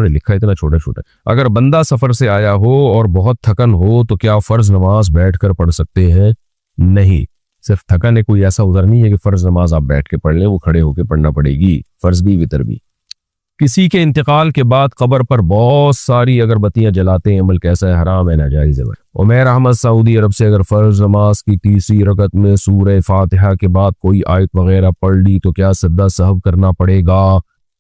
Speaker 2: لکھا اتنا چھوٹا چھوٹا، اگر بندہ سفر سے آیا ہو اور بہت تھکن ہو تو کیا فرض نماز بیٹھ کر پڑھ سکتے ہیں؟ نہیں، صرف تھکن ہے، کوئی ایسا عذر نہیں ہے کہ فرض نماز آپ بیٹھ کے پڑھ لیں، وہ کھڑے ہو کے پڑھنا پڑے گی، فرض بھی وتر بھی۔ کسی کے انتقال کے بعد قبر پر بہت ساری اگربتیاں جلاتے ہیں، عمل کیسا ہے؟ حرام ہے، ناجائز ہے۔ عمیر احمد سعودی عرب سے اگر فرض نماز کی تیسری رکعت میں سورہ فاتحہ کے بعد کوئی آیت وغیرہ پڑھ لی تو کیا سجدہ سہو کرنا پڑے گا؟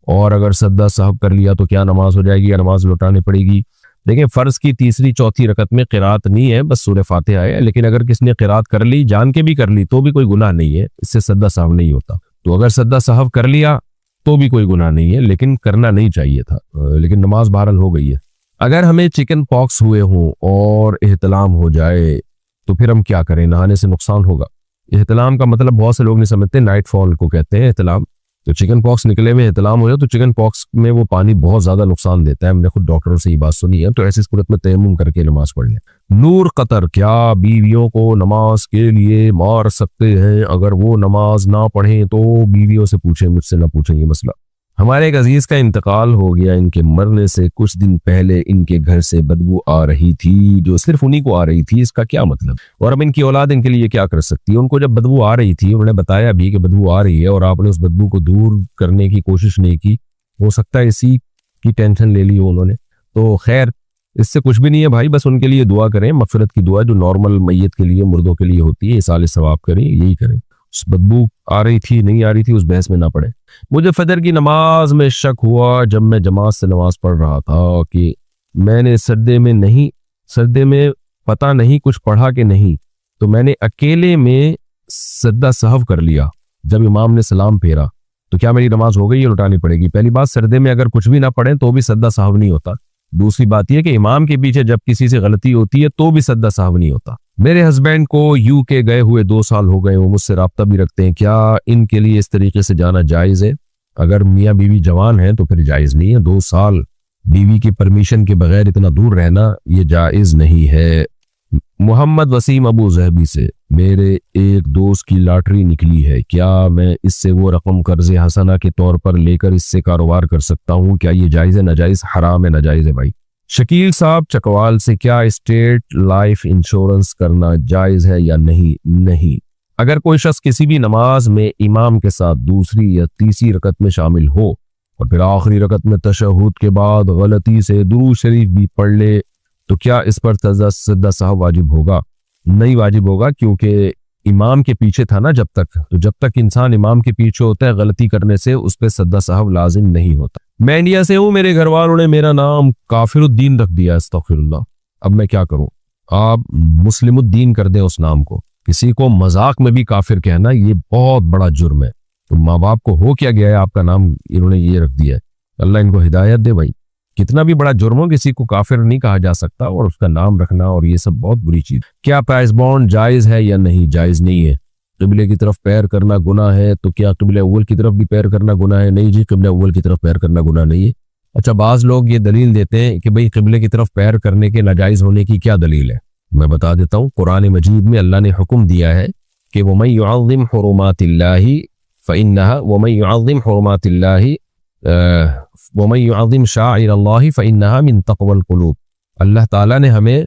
Speaker 2: اور اگر سجدہ سہو کر لیا تو کیا نماز ہو جائے گی یا نماز لوٹانی پڑے گی؟ دیکھیں، فرض کی تیسری چوتھی رکعت میں قرات نہیں ہے، بس سورہ فاتحہ ہے، لیکن اگر کس نے قرات کر لی، جان کے بھی کر لی، تو بھی کوئی گناہ نہیں ہے، اس سے سجدہ سہو نہیں ہوتا۔ تو اگر سجدہ سہو کر لیا تو بھی کوئی گناہ نہیں ہے، لیکن کرنا نہیں چاہیے تھا، لیکن نماز بہرحال ہو گئی ہے۔ اگر ہمیں چکن پاکس ہوئے ہوں اور احتلام ہو جائے تو پھر ہم کیا کریں؟ نہانے سے نقصان ہوگا؟ احتلام کا مطلب بہت سے لوگ نہیں سمجھتے، نائٹ فال کو کہتے ہیں احتلام۔ تو چکن پاکس نکلے میں احتلام ہو جائے تو چکن پاکس میں وہ پانی بہت زیادہ نقصان دیتا ہے، ہم نے خود ڈاکٹروں سے یہ بات سنی ہے، تو ایسی صورت میں تیمم کر کے نماز پڑھ لیں۔ نور قطر، کیا بیویوں کو نماز کے لیے مار سکتے ہیں؟ اگر وہ نماز نہ پڑھیں تو بیویوں سے پوچھیں، مجھ سے نہ پوچھیں یہ مسئلہ۔ ہمارے ایک عزیز کا انتقال ہو گیا، ان کے مرنے سے کچھ دن پہلے ان کے گھر سے بدبو آ رہی تھی جو صرف انہی کو آ رہی تھی، اس کا کیا مطلب؟ اور اب ان کی اولاد ان کے لیے کیا کر سکتی ہے؟ ان کو جب بدبو آ رہی تھی انہوں نے بتایا بھی کہ بدبو آ رہی ہے اور آپ نے اس بدبو کو دور کرنے کی کوشش نہیں کی، ہو سکتا ہے اسی کی ٹینشن لے لی ہو انہوں نے، تو خیر اس سے کچھ بھی نہیں ہے بھائی، بس ان کے لیے دعا کریں، مغفرت کی دعا جو نارمل میت کے لیے، مردوں کے لیے ہوتی ہے، اصال ثواب کریں، یہی کریں۔ اس بدبو آ رہی تھی نہیں آ رہی تھی اس بحث میں نہ پڑے۔ مجھے فجر کی نماز میں شک ہوا جب میں جماعت سے نماز پڑھ رہا تھا کہ میں نے سجدے میں پتہ نہیں کچھ پڑھا کہ نہیں، تو میں نے اکیلے میں سجدہ سہو کر لیا جب امام نے سلام پھیرا، تو کیا میری نماز ہو گئی یا لوٹانی پڑے گی؟ پہلی بات، سجدے میں اگر کچھ بھی نہ پڑھیں تو بھی سجدہ سہو نہیں ہوتا۔ دوسری بات یہ کہ امام کے پیچھے جب کسی سے غلطی ہوتی ہے تو بھی سجدہ سہو نہیں ہوتا۔ میرے ہسبینڈ کو یو کے گئے ہوئے 2 سال ہو گئے، وہ مجھ سے رابطہ بھی رکھتے ہیں، کیا ان کے لیے اس طریقے سے جانا جائز ہے؟ اگر میاں بیوی جوان ہیں تو پھر جائز نہیں ہے، 2 سال بیوی کی پرمیشن کے بغیر اتنا دور رہنا یہ جائز نہیں ہے۔ محمد وسیم ابو ظہبی سے، میرے ایک دوست کی لاٹری نکلی ہے، کیا میں اس سے وہ رقم قرض حسنہ کے طور پر لے کر اس سے کاروبار کر سکتا ہوں؟ کیا یہ جائز ہے ناجائز؟ حرام ہے، ناجائز ہے بھائی، شکیل صاحب چکوال سے، کیا اسٹیٹ لائف انشورنس کرنا جائز ہے یا نہیں؟ اگر کوئی شخص کسی بھی نماز میں امام کے ساتھ دوسری یا تیسری رکعت میں شامل ہو اور پھر آخری رکعت میں تشہد کے بعد غلطی سے درود شریف بھی پڑھ لے تو کیا اس پر سجدہ سہو واجب ہوگا؟ نہیں واجب ہوگا، کیونکہ امام کے پیچھے تھا نا جب تک انسان امام کے پیچھے ہوتا ہے غلطی کرنے سے اس پہ سجدہ سہو لازم نہیں ہوتا۔ میں انڈیا سے ہوں، میرے گھر والوں نے میرا نام کافر الدین رکھ دیا، استغفر اللہ۔ اب میں کیا کروں؟ آپ مسلم الدین کر دیں اس نام کو۔ کسی کو مذاق میں بھی کافر کہنا یہ بہت بڑا جرم ہے۔ تو ماں باپ کو ہو کیا گیا ہے آپ کا نام انہوں نے یہ رکھ دیا ہے، اللہ ان کو ہدایت دے بھائی۔ کتنا بھی بڑا جرم ہو کسی کو کافر نہیں کہا جا سکتا، اور اس کا نام رکھنا اور یہ سب بہت بری چیز۔ کیا پائس بانڈ جائز ہے یا نہیں؟ جائز نہیں ہے۔ قبلے کی طرف پیر کرنا گناہ ہے، تو کیا قبلہ اول کی طرف بھی پیر کرنا گناہ ہے؟ نہیں جی، قبلہ اول کی طرف پیر کرنا گناہ نہیں ہے۔ اچھا، بعض لوگ یہ دلیل دیتے ہیں کہ بھئی قبلے کی طرف پیر کرنے کے ناجائز ہونے کی کیا دلیل ہے؟ میں بتا دیتا ہوں۔ قرآن مجید میں اللہ نے حکم دیا ہے کہ وَمَن يُعَظِّمْ حُرُمَاتِ اللَّهِ فَإِنَّهَا وَمَن يُعَظِّمْ حُرُمَاتِ اللَّهِ وَمَن يُعَظِّمْ شَعَائِرَ اللَّهِ فَإِنَّهَا مِن تَقْوَى الْقُلُوبِ۔ اللہ تعالیٰ نے ہمیں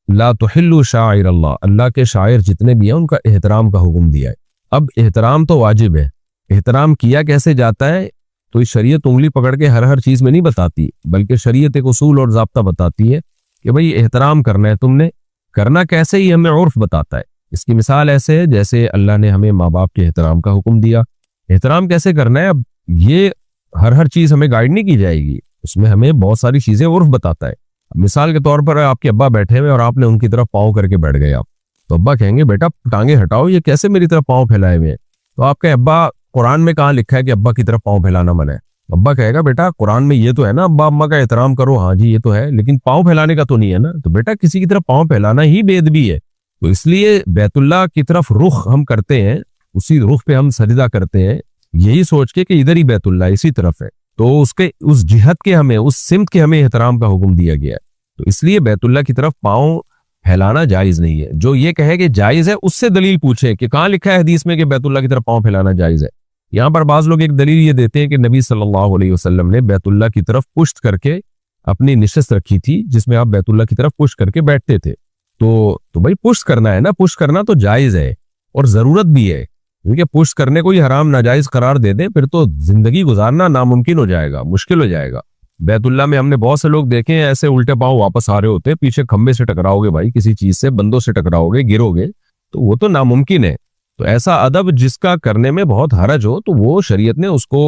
Speaker 2: لا تحلوا شعائر اللہ کے شاعر جتنے بھی ہیں ان کا احترام کا حکم دیا ہے۔ اب احترام تو واجب ہے، احترام کیا کیسے جاتا ہے؟ تو اس شریعت انگلی پکڑ کے ہر چیز میں نہیں بتاتی، بلکہ شریعت ایک اصول اور ضابطہ بتاتی ہے کہ بھئی احترام کرنا ہے، تم نے کرنا کیسے یہ ہمیں عرف بتاتا ہے۔ اس کی مثال ایسے ہے جیسے اللہ نے ہمیں ماں باپ کے احترام کا حکم دیا، احترام کیسے کرنا ہے؟ اب یہ ہر چیز ہمیں گائیڈ نہیں کی جائے گی، اس میں ہمیں بہت ساری چیزیں عرف بتاتا ہے۔ مثال کے طور پر آپ کے ابا بیٹھے ہوئے اور آپ نے ان کی طرف پاؤں کر کے بیٹھ گئے، آپ تو ابا کہیں گے بیٹا ٹانگیں ہٹاؤ، یہ کیسے میری طرف پاؤں پھیلائے ہوئے ہیں؟ تو آپ کے ابا قرآن میں کہاں لکھا ہے کہ ابا کی طرف پاؤں پھیلانا منع ہے؟ ابا کہے گا بیٹا قرآن میں یہ تو ہے نا ابا اما کا احترام کرو، ہاں جی یہ تو ہے، لیکن پاؤں پھیلانے کا تو نہیں ہے نا۔ تو بیٹا کسی کی طرف پاؤں پھیلانا ہی بے ادبی ہے۔ تو اس لیے بیت اللہ کی طرف رخ ہم کرتے ہیں، اسی رخ پہ ہم سجدہ کرتے ہیں، یہی سوچ کے کہ ادھر ہی بیت اللہ اسی طرف ہے، تو اس جہت کے ہمیں اس سمت کے ہمیں احترام کا حکم دیا گیا ہے۔ تو اس لیے بیت اللہ کی طرف پاؤں پھیلانا جائز نہیں ہے۔ جو یہ کہے کہ جائز ہے اس سے دلیل پوچھے کہ کہاں لکھا ہے حدیث میں کہ بیت اللہ کی طرف پاؤں پھیلانا جائز ہے۔ یہاں پر بعض لوگ ایک دلیل یہ دیتے ہیں کہ نبی صلی اللہ علیہ وسلم نے بیت اللہ کی طرف پشت کر کے اپنی نشست رکھی تھی، جس میں آپ بیت اللہ کی طرف پشت کر کے بیٹھتے تھے۔ تو بھائی پشت کرنا ہے نا، پشت کرنا تو جائز ہے اور ضرورت بھی ہے، کیونکہ پشت کرنے کو ہی حرام ناجائز قرار دے دیں پھر تو زندگی گزارنا ناممکن ہو جائے گا، مشکل ہو جائے گا۔ بیت اللہ میں ہم نے بہت سے لوگ دیکھے ہیں ایسے الٹے پاؤں واپس آ رہے ہوتے ہیں، پیچھے کھمبے سے ٹکراؤ گے بھائی، کسی چیز سے بندوں سے ٹکراؤ گے، گرو گے، تو وہ تو ناممکن ہے۔ تو ایسا ادب جس کا کرنے میں بہت حرج ہو تو وہ شریعت نے اس کو،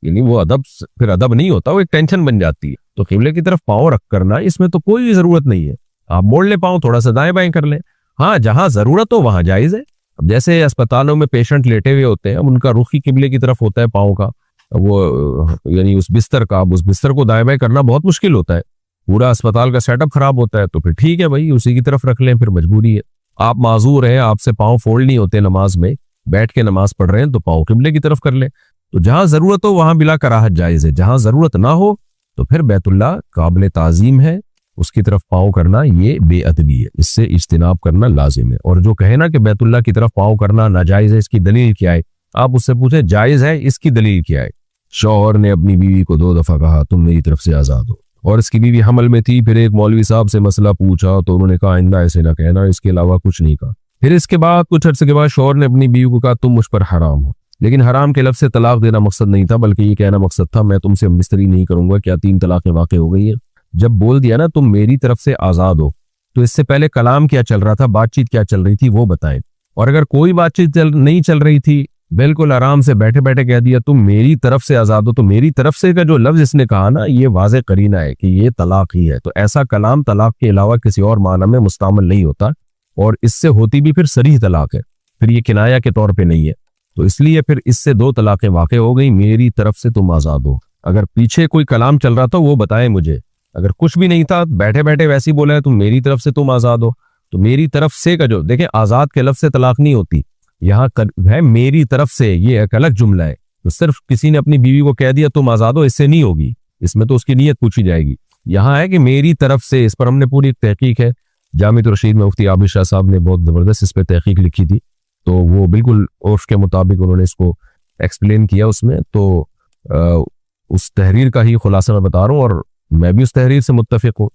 Speaker 2: یعنی وہ ادب پھر ادب نہیں ہوتا، وہ ایک ٹینشن بن جاتی ہے۔ تو قبلے کی طرف پاؤں رکھ کرنا اس میں تو کوئی ضرورت نہیں ہے، آپ موڑ لیں پاؤں، تھوڑا سا دائیں بائیں کر لیں، ہاں جہاں ضرورت ہو وہاں جائز ہے۔ اب جیسے اسپتالوں میں پیشنٹ لیٹے ہوئے ہوتے ہیں، اب ان کا رخ ہی قبلے کی طرف ہوتا ہے پاؤں کا، وہ یعنی اس بستر کا، اب اس بستر کو دائیں بائیں کرنا بہت مشکل ہوتا ہے، پورا اسپتال کا سیٹ اپ خراب ہوتا ہے، تو پھر ٹھیک ہے بھائی اسی کی طرف رکھ لیں، پھر مجبوری ہے۔ آپ معذور ہیں، آپ سے پاؤں فولڈ نہیں ہوتے نماز میں، بیٹھ کے نماز پڑھ رہے ہیں تو پاؤں قبلے کی طرف کر لیں۔ تو جہاں ضرورت ہو وہاں بلا کراہت جائز ہے، جہاں ضرورت نہ ہو تو پھر بیت اللہ قابل تعظیم ہے، اس کی طرف پاؤں کرنا یہ بے ادبی ہے، اس سے اجتناب کرنا لازم ہے۔ اور جو کہے نا کہ بیت اللہ کی طرف پاؤں کرنا ناجائز ہے، اس کی دلیل کیا ہے؟ آپ اس سے پوچھیں جائز ہے، اس کی دلیل کیا ہے؟ شوہر نے اپنی بیوی کو 2 دفعہ کہا تم میری طرف سے آزاد ہو، اور اس کی بیوی حمل میں تھی، پھر ایک مولوی صاحب سے مسئلہ پوچھا تو انہوں نے کہا آئندہ ایسے نہ کہنا، اس کے علاوہ کچھ نہیں کہا۔ پھر اس کے بعد کچھ عرصے کے بعد شوہر نے اپنی بیوی کو کہا تم مجھ پر حرام ہو، لیکن حرام کے لفظ سے طلاق دینا مقصد نہیں تھا، بلکہ یہ کہنا مقصد تھا میں تم سے مستری نہیں کروں گا۔ کیا 3 طلاقیں واقع ہو گئی ہیں؟ جب بول دیا نا تم میری طرف سے آزاد ہو، تو اس سے پہلے کلام کیا چل رہا تھا، بات چیت کیا چل رہی تھی وہ بتائیں۔ اور اگر کوئی بات چیت نہیں چل رہی تھی، بالکل آرام سے بیٹھے بیٹھے کہہ دیا تم میری طرف سے آزاد ہو، تو میری طرف سے کا جو لفظ اس نے کہا نا یہ واضح قرینہ ہے کہ یہ طلاق ہی ہے۔ تو ایسا کلام طلاق کے علاوہ کسی اور معنی میں مستعمل نہیں ہوتا، اور اس سے ہوتی بھی پھر صریح طلاق ہے، پھر یہ کنایہ کے طور پہ نہیں ہے۔ تو اس لیے پھر اس سے 2 طلاقیں واقع ہو گئی، میری طرف سے تم آزاد ہو۔ اگر پیچھے کوئی کلام چل رہا تھا وہ بتائیں مجھے، اگر کچھ بھی نہیں تھا بیٹھے بیٹھے ویسے ہی بولا ہے تم میری طرف سے تم آزاد ہو، تو میری طرف سے کا جو دیکھیں آزاد کے لفظ سے طلاق نہیں ہوتی، یہاں ہے میری طرف سے، یہ ایک الگ جملہ ہے۔ تو صرف کسی نے اپنی بیوی کو کہہ دیا تم آزاد ہو، اس سے نہیں ہوگی، اس میں تو اس کی نیت پوچھی جائے گی۔ یہاں ہے کہ میری طرف سے، اس پر ہم نے پوری ایک تحقیق ہے، جامع الرشید میں مفتی عابد شاہ صاحب نے بہت زبردست اس پہ تحقیق لکھی تھی، تو وہ بالکل عرف کے مطابق انہوں نے اس کو ایکسپلین کیا اس میں۔ تو اس تحریر کا ہی خلاصہ میں بتا رہا ہوں، اور میں بھی اس تحریر سے متفق ہوں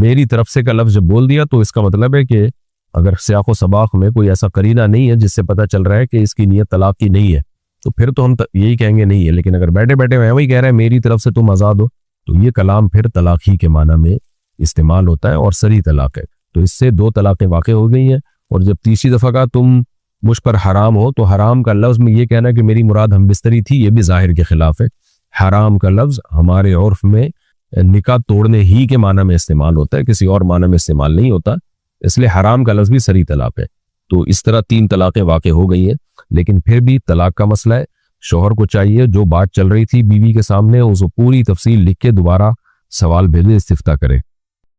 Speaker 2: میری طرف سے کا لفظ جب بول دیا تو اس کا مطلب ہے کہ اگر سیاق و سباق میں کوئی ایسا قرینہ نہیں ہے جس سے پتہ چل رہا ہے کہ اس کی نیت طلاق کی نہیں ہے تو پھر تو ہم یہی کہیں گے نہیں ہے، لیکن اگر بیٹھے بیٹھے میں وہی کہہ رہا ہے میری طرف سے تم آزاد ہو تو یہ کلام پھر طلاق ہی کے معنی میں استعمال ہوتا ہے اور صریح طلاق ہے۔ تو اس سے 2 طلاقیں واقع ہو گئی ہیں، اور جب تیسری دفعہ کا تم مجھ پر حرام ہو تو حرام کا لفظ میں یہ کہنا کہ میری مراد ہم بستری تھی یہ بھی ظاہر کے خلاف ہے۔ حرام کا لفظ ہمارے عرف میں نکاح توڑنے ہی کے معنی میں استعمال ہوتا ہے، کسی اور معنی میں استعمال نہیں ہوتا، اس لیے حرام کا لفظ بھی صریح طلاق ہے۔ تو اس طرح 3 طلاقیں واقع ہو گئی ہیں، لیکن پھر بھی طلاق کا مسئلہ ہے، شوہر کو چاہیے جو بات چل رہی تھی بیوی کے سامنے اس کو پوری تفصیل لکھ کے دوبارہ سوال بھیجے، استفتاء کرے۔